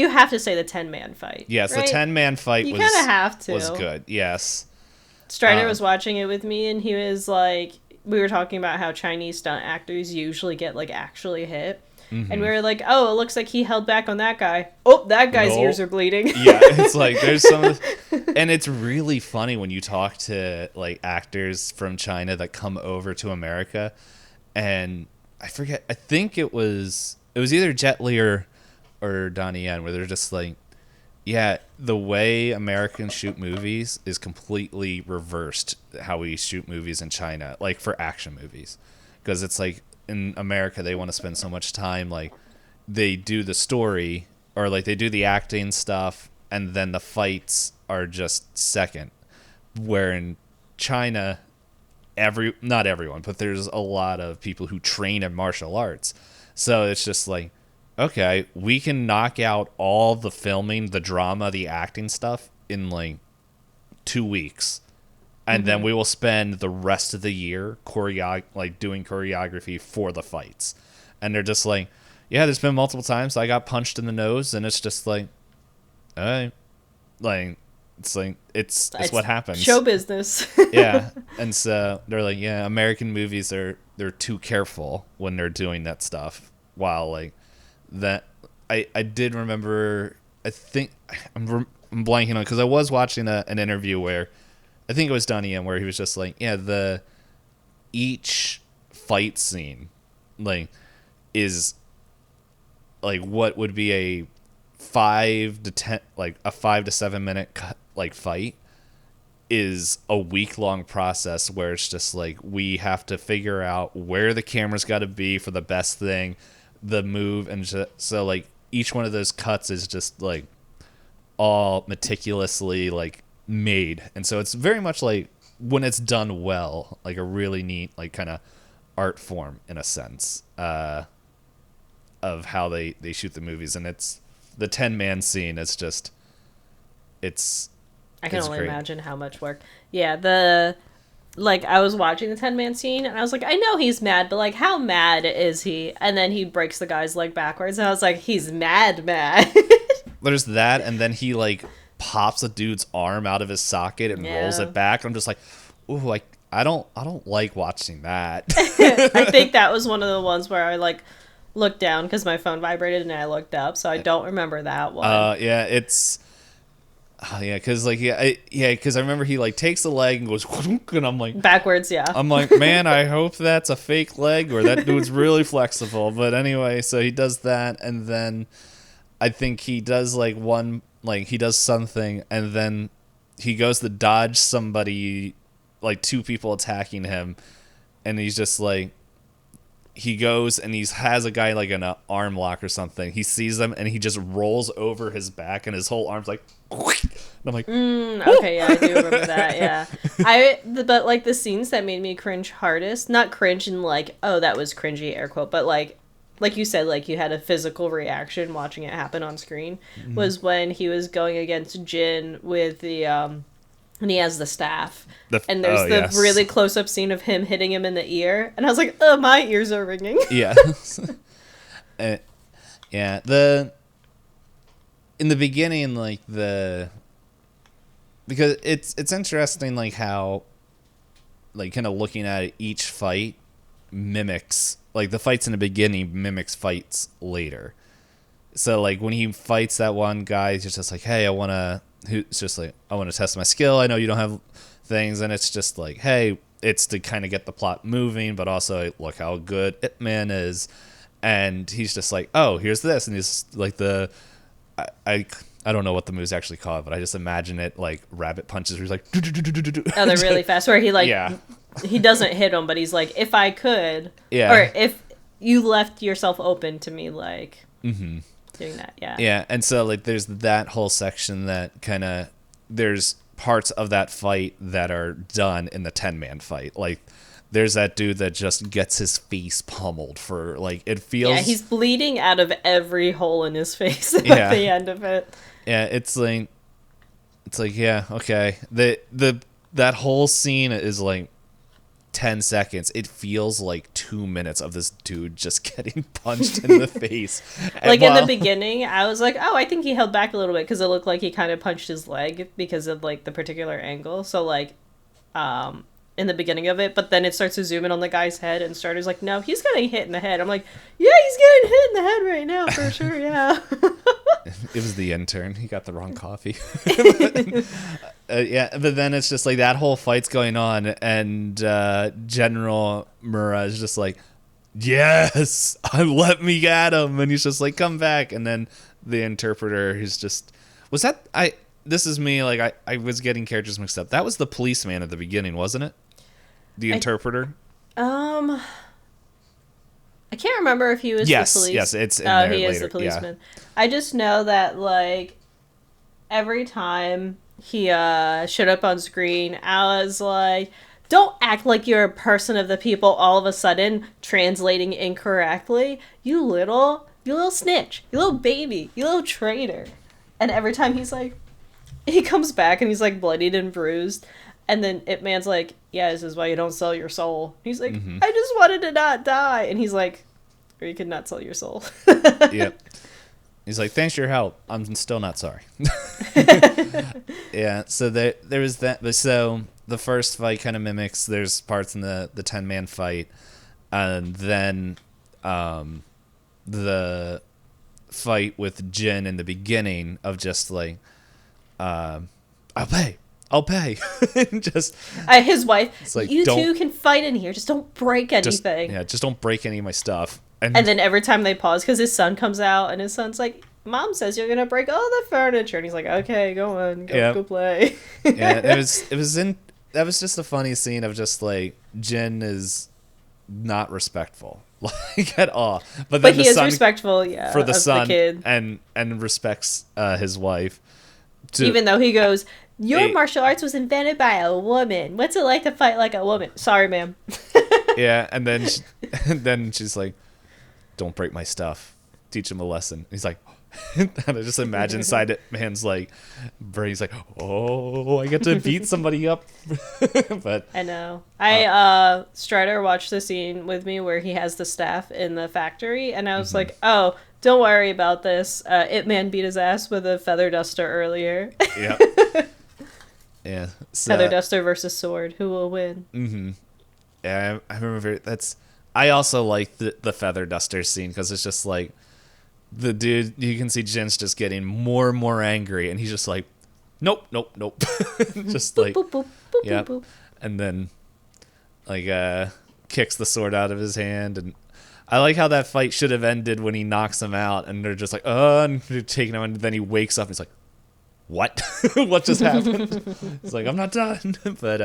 have to say the 10-man fight. Yes, right? The 10-man fight you kind of have to. Was good, yes. Strider was watching it with me, and he was like, we were talking about how Chinese stunt actors usually get actually hit. Mm-hmm. And we were like, oh, it looks like he held back on that guy. Oh, that guy's ears are bleeding. Yeah, it's there's some... And it's really funny when you talk to actors from China that come over to America, and... I forget. I think it was either Jet Li or Donnie Yen, where they're just yeah, the way Americans shoot movies is completely reversed how we shoot movies in China, for action movies, because it's in America they want to spend so much time they do the story or they do the acting stuff and then the fights are just second, where in China. Not everyone, but there's a lot of people who train in martial arts. So it's just okay, we can knock out all the filming, the drama, the acting stuff in 2 weeks. And then we will spend the rest of the year doing choreography for the fights. And they're just yeah, there's been multiple times I got punched in the nose and it's just all right. It's what happens. Show business. Yeah. And so they're yeah, American movies they're too careful when they're doing that stuff. While that I did remember, I think I'm blanking on, because I was watching an interview where I think it was Donnie Yen, where he was just yeah, each fight scene is like what would be a 5 to 10, like a 5 to 7 minute like fight is a week-long process where it's just like we have to figure out where the camera's got to be for the best thing, the move, and so like each one of those cuts is just like all meticulously like made, and so it's very much like when it's done well, like a really neat like kind of art form in a sense of how they shoot the movies, and it's the 10-man scene. It's just I can it's only great. imagine how much work. Yeah, like I was watching the 10-man scene and I was like, I know he's mad, but like how mad is he? And then he breaks the guy's leg backwards and I was like, he's mad. There's that, and then he like pops a dude's arm out of his socket and rolls Yeah. it back. I'm just like, ooh, like I don't like watching that. I think that was one of the ones where I like looked down because my phone vibrated and I looked up, so I don't remember that one. Yeah, it's yeah, because like because I remember he like takes the leg and goes, and Backwards, yeah. I'm like, man, I hope that's a fake leg or that dude's really flexible. But anyway, so he does that, and then I think he does like he does something, and then he goes to dodge somebody, like two people attacking him, and he's just like, he goes and he has a guy like in an arm lock or something. He sees them and he just rolls over his back and his whole arm's like, and I'm like, Okay, yeah, I do remember that. Yeah, but like the scenes that made me cringe hardest, not cringe in like, oh, that was cringy, air quote, but like you said, like you had a physical reaction watching it happen on screen, was when he was going against Jin with the and he has the staff, and there's the really close up scene of him hitting him in the ear, and I was like, oh, my ears are ringing. Yeah. Yeah, in the beginning, like because it's interesting like how like kind of looking at it, each fight mimics, like the fights in the beginning mimics fights later. So like when he fights that one guy, he's just like, hey, I want to test my skill. I know you don't have things, and it's just like, hey, it's to kind of get the plot moving, but also look how good Ip Man is. And he's just like, oh, here's this, and he's like I don't know what the move's actually called, but I just imagine it like rabbit punches where he's like, oh, they're really fast, where he like, yeah, he doesn't hit him, but he's like, if I could, yeah, or if you left yourself open to me, like doing that, yeah. And so like there's that whole section that kind of, there's parts of that fight that are done in the 10-man fight. Like there's that dude that just gets his face pummeled for like, it feels, yeah, he's bleeding out of every hole in his face at the end of it. Yeah, it's like yeah, okay. That whole scene is like 10 seconds. It feels like 2 minutes of this dude just getting punched in the face. Like in the beginning, I was like, oh, I think he held back a little bit because it looked like he kind of punched his leg because of like the particular angle. So like, in the beginning of it, but then it starts to zoom in on the guy's head, and Starter's like, no, he's getting hit in the head. I'm like, yeah, he's getting hit in the head right now for sure. Yeah. It was the intern. He got the wrong coffee. Yeah, but then it's just like that whole fight's going on, and General Mura is just like, yes, let me at him, and he's just like, come back. And then the interpreter is just, was that, this is me, like I was getting characters mixed up. That was the policeman at the beginning, wasn't it? The interpreter? I can't remember if he was the police. Yes, it's in there he later. is the policeman. Yeah. I just know that like every time he showed up on screen, I was like, don't act like you're a person of the people all of a sudden translating incorrectly. You little snitch. You little baby. You little traitor. And every time he's like, he comes back and he's like bloodied and bruised. And then Ip Man's like, yeah, this is why you don't sell your soul. He's like, I just wanted to not die. And he's like, or you could not sell your soul. Yep. He's like, thanks for your help. I'm still not sorry. Yeah, so there was that. But so the first fight kind of mimics, there's parts in the 10-man fight. And then the fight with Jin in the beginning of just like, I'll pay. And just his wife, like, you two can fight in here. Just don't break anything. Just don't break any of my stuff. And then every time they pause, because his son comes out, and his son's like, Mom says you're gonna break all the furniture, and he's like, okay, go on, go play. Yeah, that was just a funny scene of just like Jin is not respectful like at all, but then he is respectful, for the of son, the kid, and respects his wife, even though he goes, your martial arts was invented by a woman. What's it like to fight like a woman? Sorry, ma'am. Yeah, and then and then she's like, don't break my stuff, teach him a lesson. He's like, and I just imagine Side Man's like brain's like, oh, I get to beat somebody up. But I know. Strider watched the scene with me where he has the staff in the factory, and I was like, oh, don't worry about this. Ip Man beat his ass with a feather duster earlier. Yeah. Yeah. So, feather duster versus sword. Who will win? Mm-hmm. Yeah, I remember I also like the feather duster scene because it's just like the dude, you can see Jin's just getting more and more angry, and he's just like, nope. Just like, boop, boop, boop, yeah. boop. And then like kicks the sword out of his hand. And I like how that fight should have ended when he knocks him out, and they're just like, and they're taking him, and then he wakes up and he's like, what? What just happened? It's like, I'm not done. But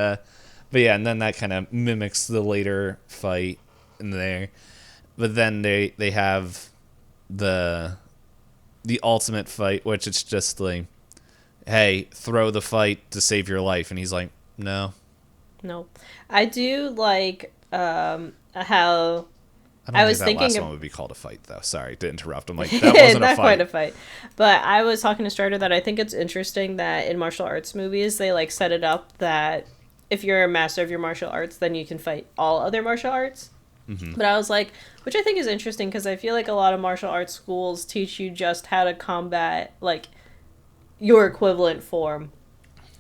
yeah, and then that kind of mimics the later fight in there. But then they have the ultimate fight, which it's just like, hey, throw the fight to save your life, and he's like, no. I do like how I was thinking that last one would be called a fight, though. Sorry to interrupt. I'm like, that wasn't not a fight. quite a fight. But I was talking to Strider that I think it's interesting that in martial arts movies they like set it up that if you're a master of your martial arts, then you can fight all other martial arts. Mm-hmm. But I was like, which I think is interesting because I feel like a lot of martial arts schools teach you just how to combat like your equivalent form.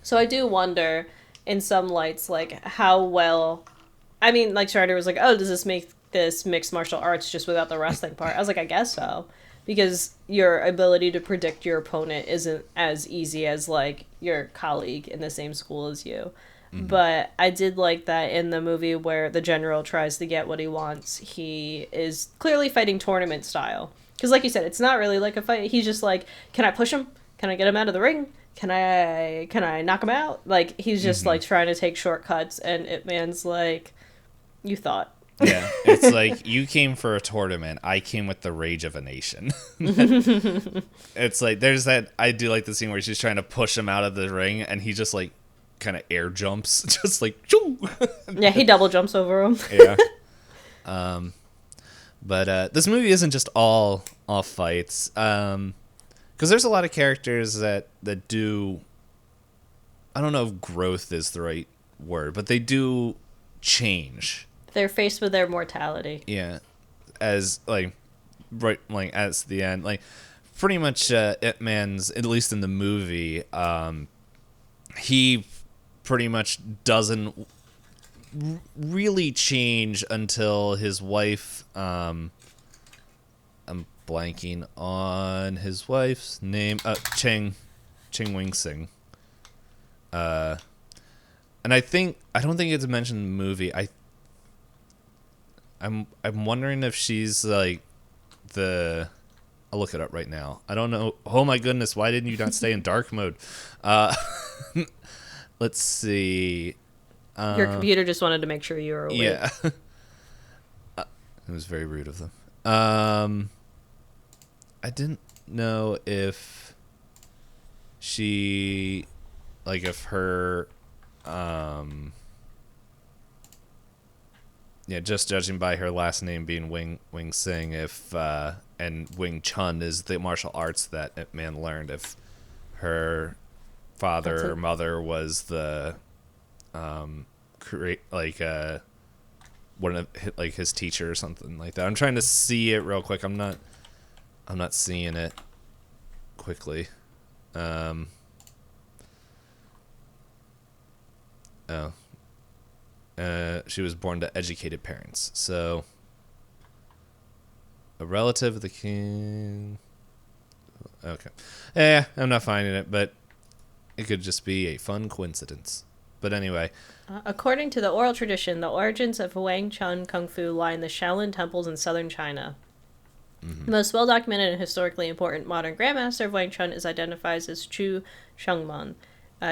So I do wonder in some lights like how well, I mean, like Strider was like, oh, does this make this mixed martial arts just without the wrestling part? I was like, I guess so, because your ability to predict your opponent isn't as easy as like your colleague in the same school as you. Mm-hmm. But I did like that in the movie where the general tries to get what he wants, he is clearly fighting tournament style. Because like you said, it's not really like a fight. He's just like, can I push him? Can I get him out of the ring? Can I knock him out? Like, he's just like trying to take shortcuts, and Ip Man's like, you thought. Yeah, it's like, you came for a tournament, I came with the rage of a nation. It's like, there's that, I do like the scene where she's trying to push him out of the ring, and he just like kind of air jumps, just like, choo! Yeah, he double jumps over him. Yeah. But this movie isn't just all fights, because there's a lot of characters that do, I don't know if growth is the right word, but they do change. They're faced with their mortality. Yeah, as like right, like as the end, like pretty much Ip Man's, at least in the movie, he pretty much doesn't really change until his wife. I'm blanking on his wife's name. Ching Wing Sing. And I don't think it's mentioned in the movie. I'm wondering if she's like I'll look it up right now. I don't know. Oh my goodness, why didn't you not stay in dark mode? Let's see. Your computer just wanted to make sure you were awake. Yeah. It was very rude of them. I didn't know if she, like, if her, yeah, just judging by her last name being Wing Sing, if and Wing Chun is the martial arts that Ip Man learned, if her father or mother was the one of like his teacher or something like that. I'm trying to see it real quick. I'm not seeing it quickly. She was born to educated parents, so a relative of the king. Okay, yeah, I'm not finding it, but it could just be a fun coincidence. But anyway, according to the oral tradition, the origins of Wang Chun Kung Fu lie in the Shaolin temples in southern China. The most well-documented and historically important modern Grandmaster of Wang Chun is identified as Chu Shengman.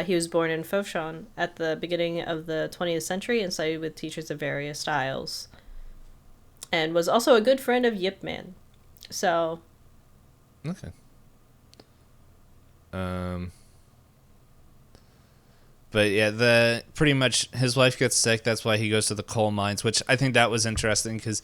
He was born in Foshan at the beginning of the 20th century and studied with teachers of various styles. And was also a good friend of Yip Man. So... Okay. But yeah, pretty much his wife gets sick. That's why he goes to the coal mines, which I think that was interesting because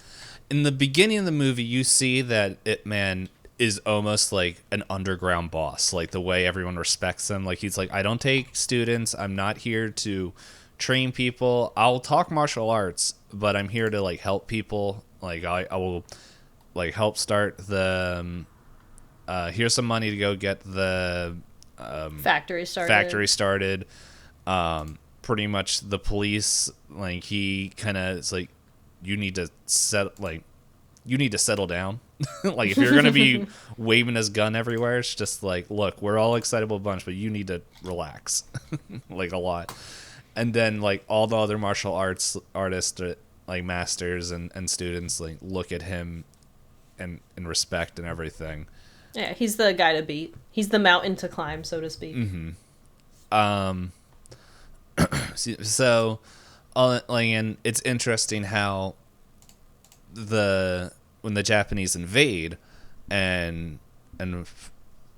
in the beginning of the movie, you see that Ip Man is almost like an underground boss, like the way everyone respects him. Like he's like, I don't take students. I'm not here to train people. I'll talk martial arts, but I'm here to like help people. Like I will like help start the. Here's some money to go get the factory started. Pretty much the police, like he kind of is like, you need to settle down. Like if you're gonna be waving his gun everywhere, it's just like, look, we're all excitable bunch, but you need to relax, like a lot. And then like all the other martial arts artists, like masters and students, like look at him and respect and everything. Yeah, he's the guy to beat. He's the mountain to climb, so to speak. So, and it's interesting how when the Japanese invade, and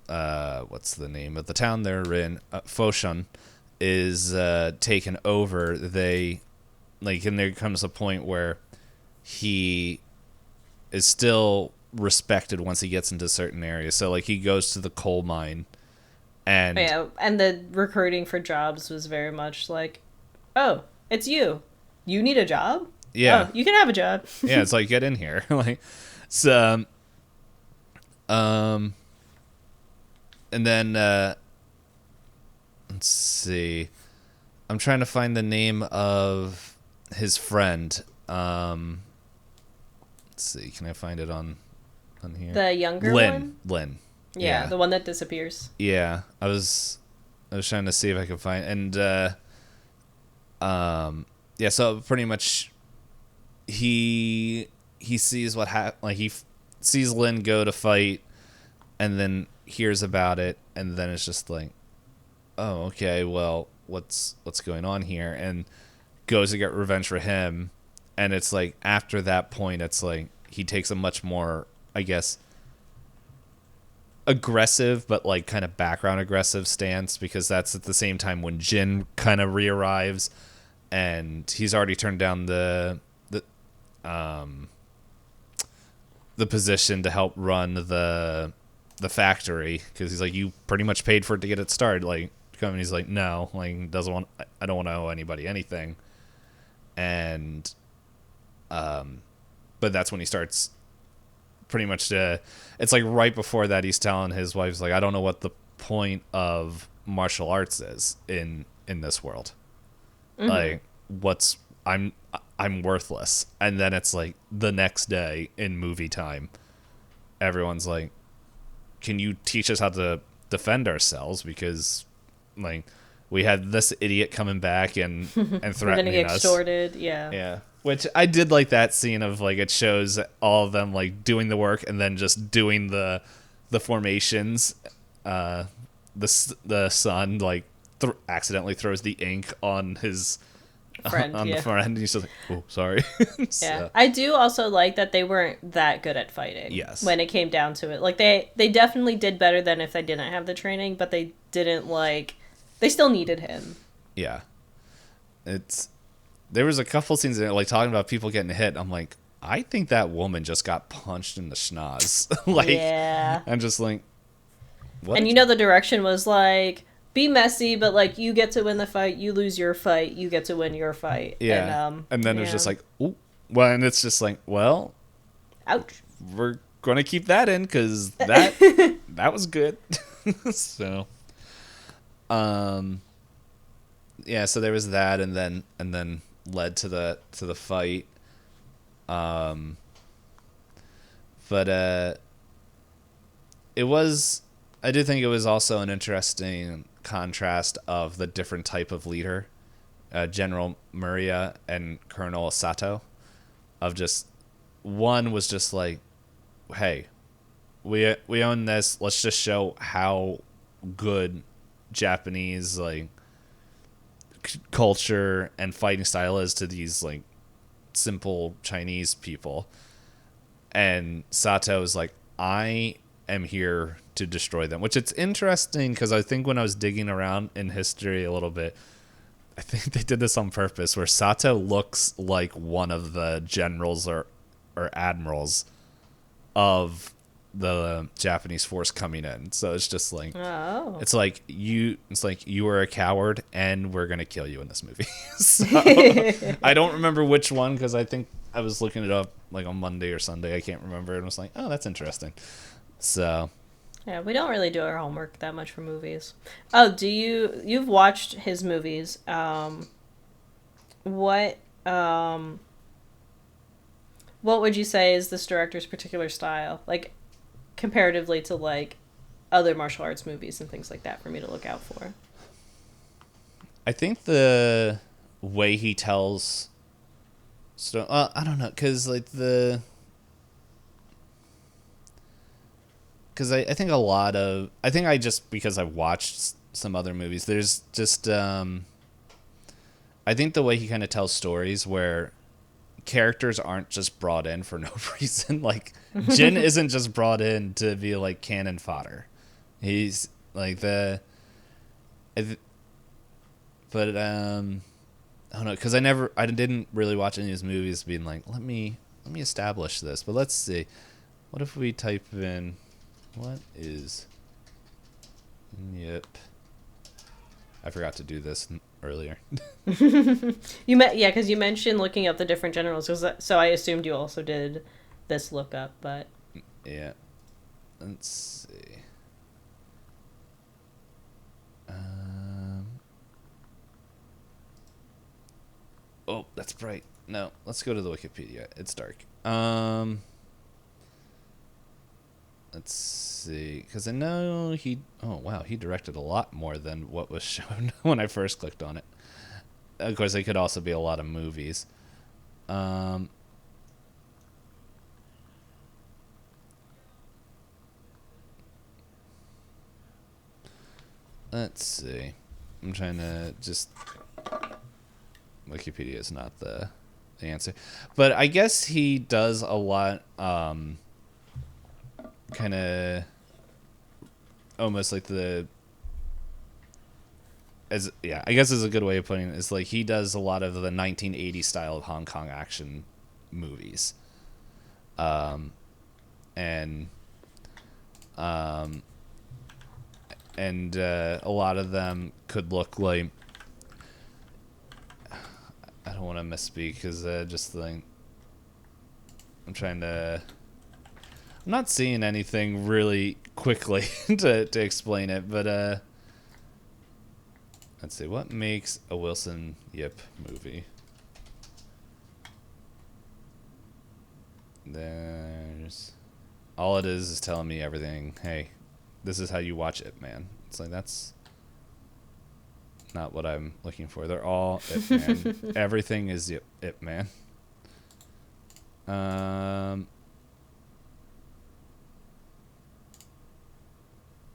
what's the name of the town they're in? Foshan is taken over. They and there comes a point where he is still respected once he gets into certain areas. So like he goes to the coal mine. And the recruiting for jobs was very much like, oh, it's you. You need a job? Yeah. Oh, you can have a job. Yeah, it's like, get in here. Like, so, and then, let's see. I'm trying to find the name of his friend. Let's see. Can I find it on here? The younger one? Lynn. Yeah, the one that disappears. Yeah, I was trying to see if I could find, and yeah. So pretty much, he sees what like he sees Lynn go to fight, and then hears about it, and then it's just like, oh, okay, well, what's going on here, and goes to get revenge for him, and it's like after that point, it's like he takes a much more, I guess, aggressive but like kind of background aggressive stance, because that's at the same time when Jin kind of re-arrives and he's already turned down the position to help run the factory, because he's like, you pretty much paid for it to get it started. Like the company's like, no, like I don't want to owe anybody anything. And but that's when he starts pretty much it's like right before that he's telling his wife, like, I don't know what the point of martial arts is in this world. Like I'm worthless. And then it's like the next day in movie time, everyone's like, can you teach us how to defend ourselves, because like we had this idiot coming back and threatening us. We're gonna get extorted. Yeah. Which I did like that scene of like, it shows all of them like doing the work and then just doing the formations. The son like accidentally throws the ink on his friend, the friend, and he's just like, oh, sorry. So. Yeah, I do also like that they weren't that good at fighting. Yes. When it came down to it, like they definitely did better than if they didn't have the training, but they didn't they still needed him. Yeah. There was a couple scenes that, like, talking about people getting hit. I'm like, I think that woman just got punched in the schnoz. Like, yeah. I'm just like, what? And the direction was like, be messy, but like you get to win the fight, you lose your fight, you get to win your fight. Yeah. And then it's just like, ooh. Well, and it's just like, well, ouch. We're gonna keep that in because that was good. So, yeah. So there was that, and then led to the fight. But it was, I do think it was also an interesting contrast of the different type of leader, General Muriya and Colonel Sato, of just, one was just like, hey, we own this. Let's just show how good Japanese like culture and fighting style is to these like simple Chinese people. And Sato is like, I am here to destroy them, which it's interesting because I think when I was digging around in history a little bit, I think they did this on purpose where Sato looks like one of the generals or admirals of the Japanese force coming in. So it's just like, Oh. it's like you were a coward and we're going to kill you in this movie. So I don't remember which one because I think I was looking it up like on Monday or Sunday. I can't remember. And I was like, oh, that's interesting. So Yeah, we don't really do our homework that much for movies. Oh, you've watched his movies. What what would you say is this director's particular style? Like comparatively to like other martial arts movies and things like that for me to look out for. I think the way he tells I don't know, because like because I think a lot of I think I just because I've watched some other movies, there's just I think the way he kind of tells stories where characters aren't just brought in for no reason. Like Jin isn't just brought in to be like cannon fodder. He's like but I don't know, because I didn't really watch any of his movies being like, let me establish this. But let's see, what if we type in what is yep. I forgot to do this earlier. Because you mentioned looking up the different generals, so I assumed you also did this lookup, but Yeah, let's see. Oh, that's bright. No, let's go to the Wikipedia. It's dark. Let's see, because I know he. Oh wow, he directed a lot more than what was shown when I first clicked on it. Of course, it could also be a lot of movies. Let's see. I'm trying to just. Wikipedia is not the answer, but I guess he does a lot. Kind of almost like I guess is a good way of putting it. It's like he does a lot of the 1980s style of Hong Kong action movies, and a lot of them could look like, I don't want to misspeak because just like I'm not seeing anything really quickly to explain it, but let's see, what makes a Wilson Yip movie? There's all it is telling me everything. Hey, this is how you watch it, man. It's like that's not what I'm looking for. They're all Ip Man. Everything is Ip Man.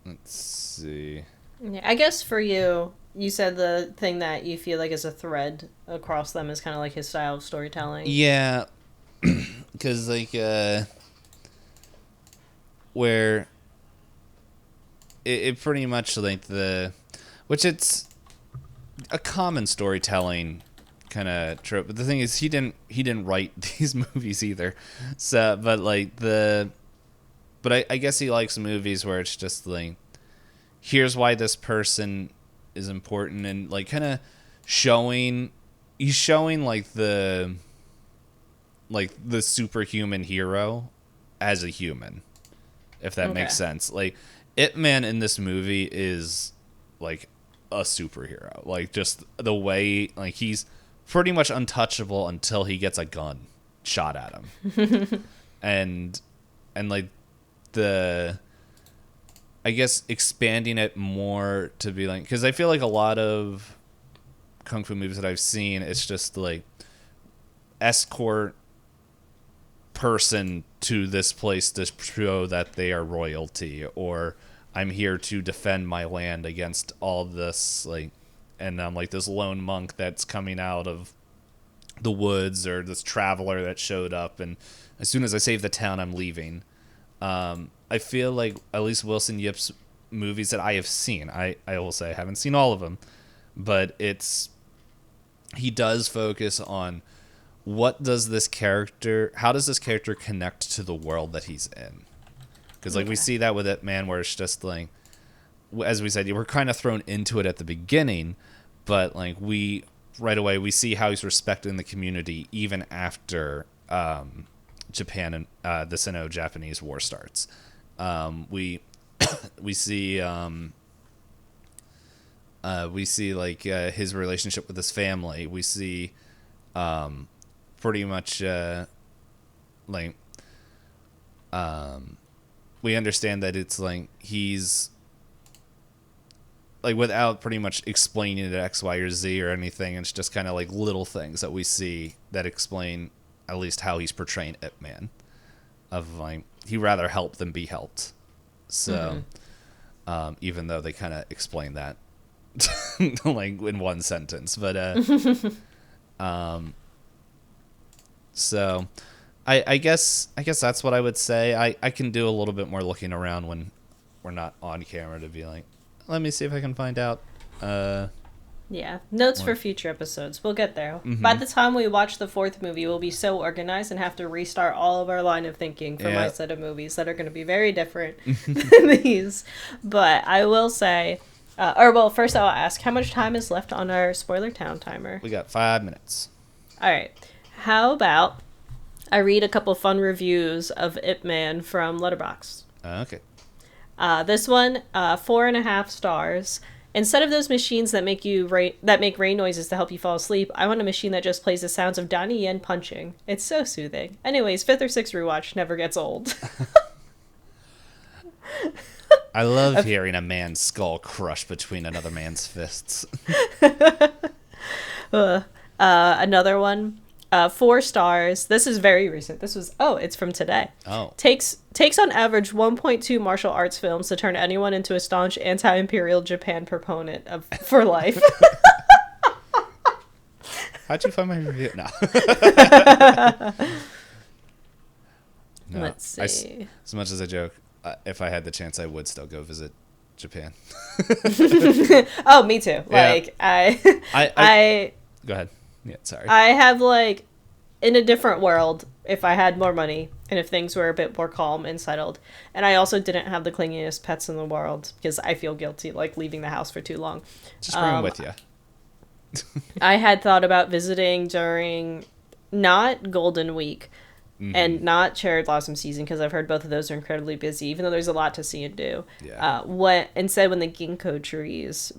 Let's see. yeah, I guess for you, you said the thing that you feel like is a thread across them is kind of like his style of storytelling. Yeah, because like where it pretty much like which it's a common storytelling kind of trope. But the thing is, he didn't write these movies either. So, but like but I guess he likes movies where it's just like, here's why this person is important, and like kind of he's showing like the superhuman hero as a human, if that makes sense. Like Ip Man in this movie is like a superhero. Like just the way like he's pretty much untouchable until he gets a gun shot at him. and like I guess expanding it more to be like, because I feel like a lot of kung fu movies that I've seen, it's just like escort person to this place to show that they are royalty, or I'm here to defend my land against all this, like, and I'm like this lone monk that's coming out of the woods, or this traveler that showed up, and as soon as I save the town, I'm leaving. I feel like at least Wilson Yip's movies that I have seen, I will say I haven't seen all of them, but he does focus on how does this character connect to the world that he's in? Because like we see that with Ip Man, where it's just like, as we said, we're kind of thrown into it at the beginning, but like right away we see how he's respecting the community even after Japan and the Sino-Japanese War starts. We see like his relationship with his family. We see pretty much we understand that it's like he's like, without pretty much explaining it X, Y, or Z or anything, it's just kind of like little things that we see that explain at least how he's portraying Ip Man, of like he'd rather help than be helped. So even though they kind of explain that like in one sentence, but so I guess that's what I would say. I can do a little bit more looking around when we're not on camera to be like, let me see if I can find out. Yeah, notes for future episodes. We'll get there. By the time we watch the fourth movie, we'll be so organized and have to restart all of our line of thinking for my set of movies that are going to be very different than these. But I will say, first I'll ask, how much time is left on our Spoiler Town timer? We got 5 minutes. All right. How about I read a couple fun reviews of Ip Man from Letterboxd? Okay. This one, 4.5 stars. Instead of those machines that make rain noises to help you fall asleep, I want a machine that just plays the sounds of Donnie Yen punching. It's so soothing. Anyways, 5th or 6th rewatch never gets old. I love hearing a man's skull crush between another man's fists. Another one, 4 stars. This is very recent. It's from today. Oh. Takes on average 1.2 martial arts films to turn anyone into a staunch anti-imperial Japan proponent for life. How'd you find my review? No. No. Let's see. As much as I joke, if I had the chance, I would still go visit Japan. Oh, me too. Yeah. Like, I go ahead. Yeah, sorry. I have, like, in a different world, if I had more money and if things were a bit more calm and settled, and I also didn't have the clingiest pets in the world because I feel guilty, like, leaving the house for too long. Just bring them with you. I had thought about visiting during not Golden Week and not Cherry Blossom season, because I've heard both of those are incredibly busy, even though there's a lot to see and do. Yeah. When the ginkgo trees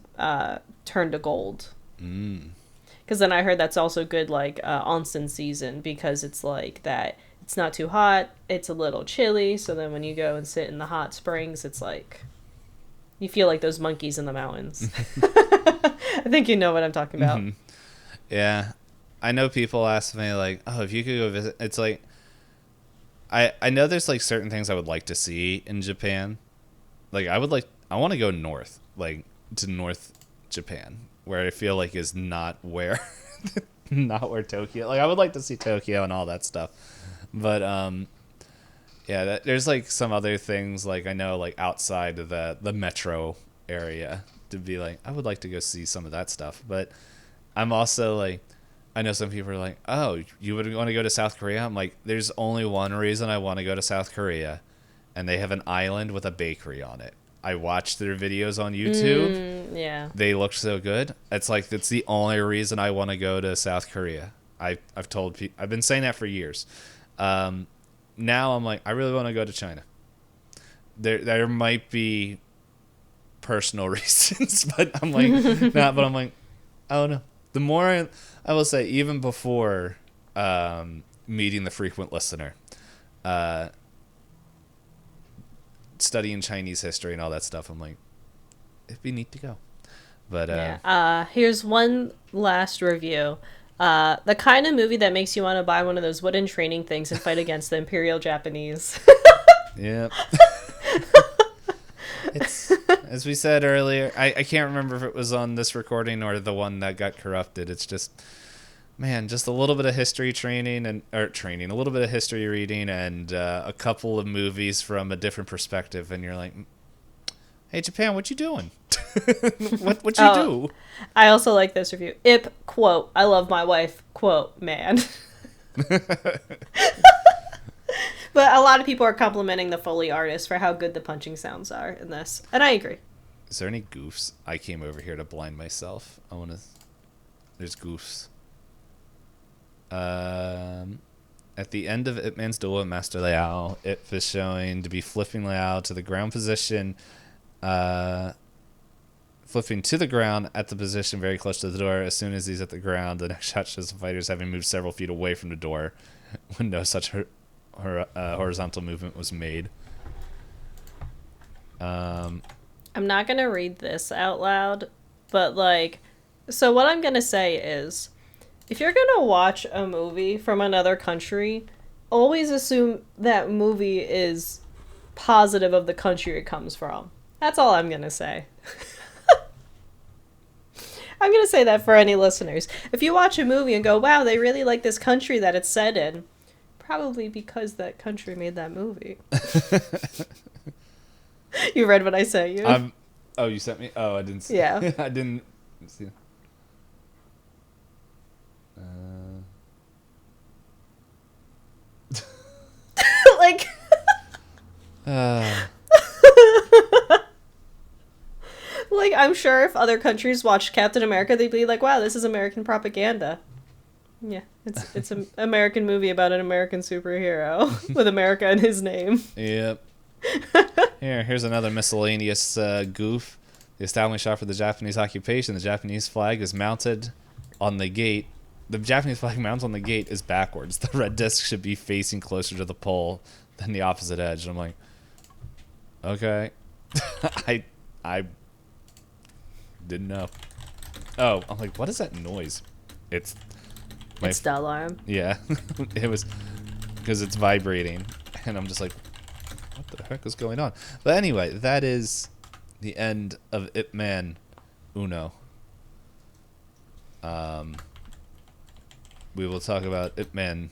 turn to gold. Because then I heard that's also good, like, onsen season, because it's like that. It's not too hot. It's a little chilly. So then when you go and sit in the hot springs, it's like you feel like those monkeys in the mountains. I think you know what I'm talking about. Yeah. I know people ask me, like, oh, if you could go visit. It's like, I know there's, like, certain things I would like to see in Japan. Like, I want to go north, like, to North Japan, where I feel like is not where Tokyo. Like, I would like to see Tokyo and all that stuff, but yeah, there's like some other things, like I know, like outside of the metro area, to be like, I would like to go see some of that stuff. But I'm also like, I know some people are like, oh, you would want to go to South Korea? I'm like, there's only one reason I want to go to South Korea, and they have an island with a bakery on it. I watched their videos on YouTube. Yeah. They look so good. It's like, that's the only reason I want to go to South Korea. I've told people, I've been saying that for years. Now I'm like, I really want to go to China. There might be personal reasons, but I'm like, not, but I'm like, I don't know. The more I will say, even before meeting the frequent listener, studying Chinese history and all that stuff, I'm like, it'd be neat to go. But here's one last review. The kind of movie that makes you want to buy one of those wooden training things and fight against the Imperial Japanese. Yep. It's, as we said earlier, I can't remember if it was on this recording or the one that got corrupted. It's just, man, just a little bit of history a little bit of history reading and a couple of movies from a different perspective. And you're like, hey, Japan, what you doing? what you do? I also like this review. Ip, quote, I love my wife, quote, man. But a lot of people are complimenting the Foley artist for how good the punching sounds are in this. And I agree. Is there any goofs? I came over here to blind myself. There's goofs. At the end of Ip Man's duel with Master Liao, Ip is showing to be flipping Liao to the ground position, flipping to the ground at the position very close to the door. As soon as he's at the ground, the next shot shows the fighters having moved several feet away from the door when no such horizontal movement was made. I'm not going to read this out loud, but so what I'm going to say is, if you're going to watch a movie from another country, always assume that movie is positive of the country it comes from. That's all I'm going to say. I'm going to say that for any listeners. If you watch a movie and go, wow, they really like this country that it's set in, probably because that country made that movie. You read what I sent you? Oh, you sent me? Oh, I didn't see. Yeah. I didn't see. Like... Like, I'm sure if other countries watched Captain America, they'd be like, wow, this is American propaganda. Yeah, it's an American movie about an American superhero with America in his name. Yep. Here's another miscellaneous goof. The establishment shot for the Japanese occupation. The Japanese flag is mounted on the gate. The Japanese flag mounted on the gate is backwards. The red disc should be facing closer to the pole than the opposite edge. And I'm like, okay. I didn't know. Oh, I'm like, what is that noise? It's the alarm. Yeah. It was because it's vibrating. And I'm just like, what the heck is going on? But anyway, that is the end of Ip Man Uno. We will talk about Ip Man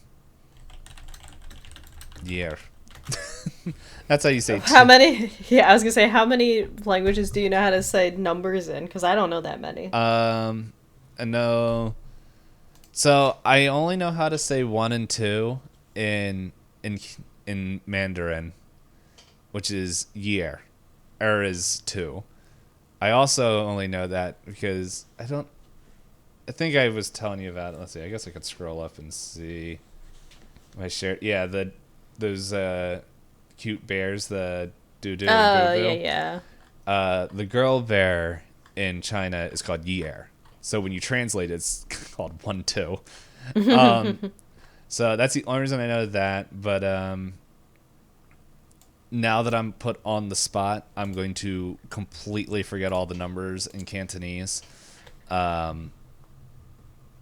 Year. That's how you say how many? Yeah, I was gonna say, how many languages do you know how to say numbers in? Because I don't know that many. I know. So I only know how to say 1 and 2 in Mandarin, which is year, is 2. I also only know that because I think I was telling you about it. Let's see. I guess I could scroll up and see. I shared. Yeah, those cute bears, the doo-doo. Oh, yeah. The girl bear in China is called Yier. So when you translate it, it's called 1-2. So that's the only reason I know that. But now that I'm put on the spot, I'm going to completely forget all the numbers in Cantonese. But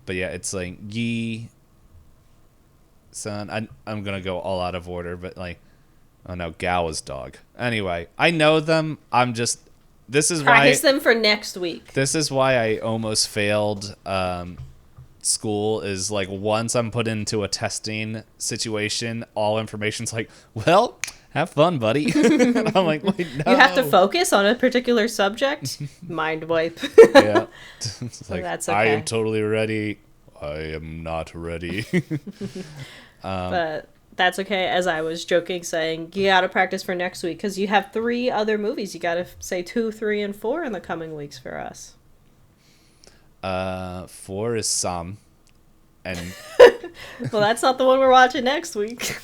yeah, it's like Yi, Sun. I'm going to go all out of order, but like, oh no, Gao is dog. Anyway, I know them. This is practice them for next week. This is why I almost failed school. Is like, once I'm put into a testing situation, all information's like, well, have fun, buddy. I'm like, wait, no. You have to focus on a particular subject. Mind wipe. Yeah, it's like, that's okay. I am totally ready. I am not ready. But that's okay, as I was joking, saying you gotta practice for next week because you have 3 other movies. You gotta say 2, 3, and 4 in the coming weeks for us. 4 is Sam, and well, that's not the one we're watching next week.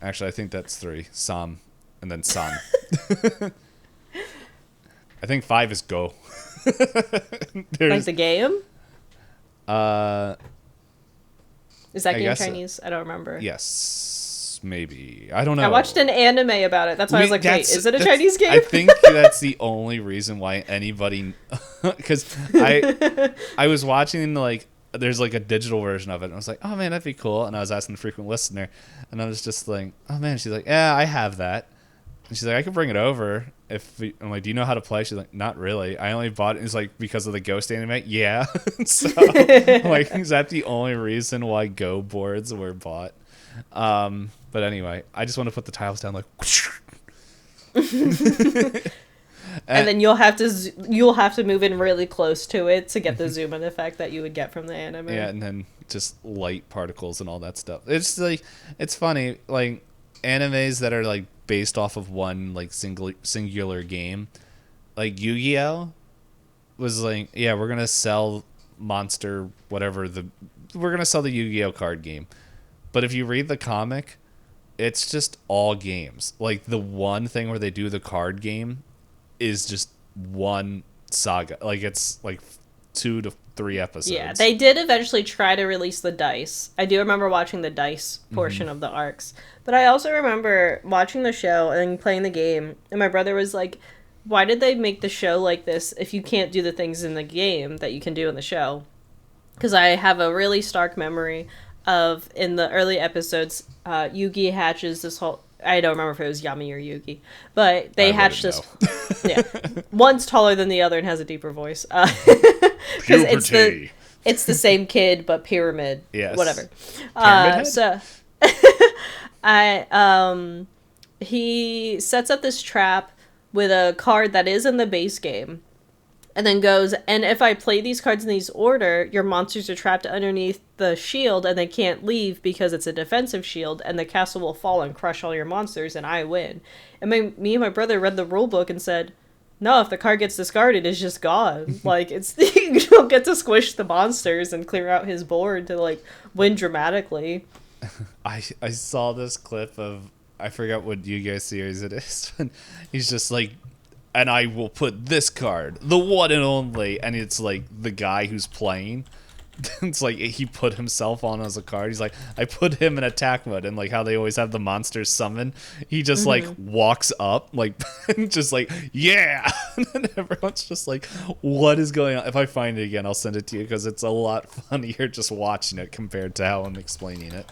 Actually, I think that's 3. Sam, and then San. I think 5 is Go. Like the game? Is that game Chinese? I don't remember. Yes, maybe. I don't know. I watched an anime about it. That's why I was like, wait, is it a Chinese game? I think that's the only reason why anybody... Because I was watching, like, there's like a digital version of it. And I was like, oh man, that'd be cool. And I was asking the frequent listener, and I was just like, oh man. She's like, yeah, I have that. And she's like, I could bring it over I'm like, do you know how to play? She's like, not really. I only bought it. It's like because of the Ghost anime. Yeah. So I'm like, is that the only reason why Go boards were bought? But anyway, I just want to put the tiles down like. And then you'll have to move in really close to it to get the zoom in effect that you would get from the anime. Yeah, and then just light particles and all that stuff. It's like, it's funny, like animes that are like based off of one like singular game, like Yu-Gi-Oh was like, yeah, we're gonna sell monster whatever we're gonna sell the Yu-Gi-Oh card game, but if you read the comic, it's just all games. Like the one thing where they do the card game is just one saga. Like it's like 2 to 3 episodes. Yeah, they did eventually try to release the dice. I do remember watching the dice portion of the arcs. But I also remember watching the show and playing the game, and my brother was like, why did they make the show like this if you can't do the things in the game that you can do in the show? Because I have a really stark memory of, in the early episodes, Yugi hatches this whole... I don't remember if it was Yami or Yugi, but they hatched this... Yeah. One's taller than the other and has a deeper voice. Because it's the same kid, but pyramid. Yes. Whatever. Pyramid so... he sets up this trap with a card that is in the base game, and then goes, and if I play these cards in these order, your monsters are trapped underneath the shield and they can't leave because it's a defensive shield, and the castle will fall and crush all your monsters and I win. And me and my brother read the rule book and said, no, if the card gets discarded, it's just gone. Like, it's you don't get to squish the monsters and clear out his board to like win dramatically. I saw this clip of, I forgot what Yu-Gi-Oh series it is. He's just like, and I will put this card, the one and only, and it's like the guy who's playing. It's like he put himself on as a card. He's like, I put him in attack mode, and like how they always have the monsters summon, he just like walks up, like just like, yeah, and then everyone's just like, what is going on? If I find it again, I'll send it to you because it's a lot funnier just watching it compared to how I'm explaining it.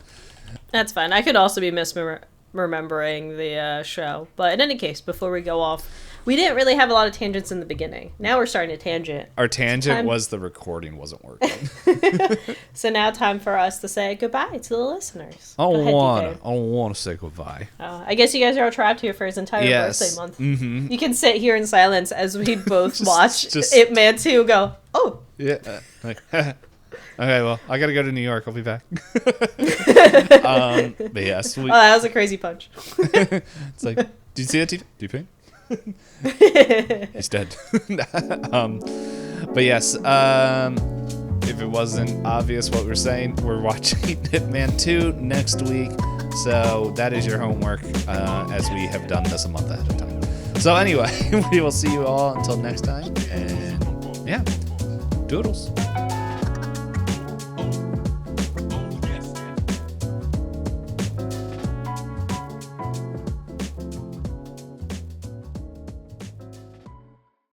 That's fine. I could also be misremembering the show, but in any case, before we go off, we didn't really have a lot of tangents in the beginning. Now we're starting to tangent. Our tangent was the recording wasn't working. So now time for us to say goodbye to the listeners. I don't want to say goodbye. I guess you guys are all trapped here for his entire birthday month. Mm-hmm. You can sit here in silence as we both watch Ip Man 2 go, oh. Yeah. Okay, well, I gotta go to New York. I'll be back. But yeah, sweet. Oh, that was a crazy punch. It's like, did you see that Itisdpayne? He's dead. But yes, if it wasn't obvious what we're saying, we're watching Hitman 2 next week. So that is your homework, as we have done this a month ahead of time. So anyway, we will see you all until next time. And yeah, doodles.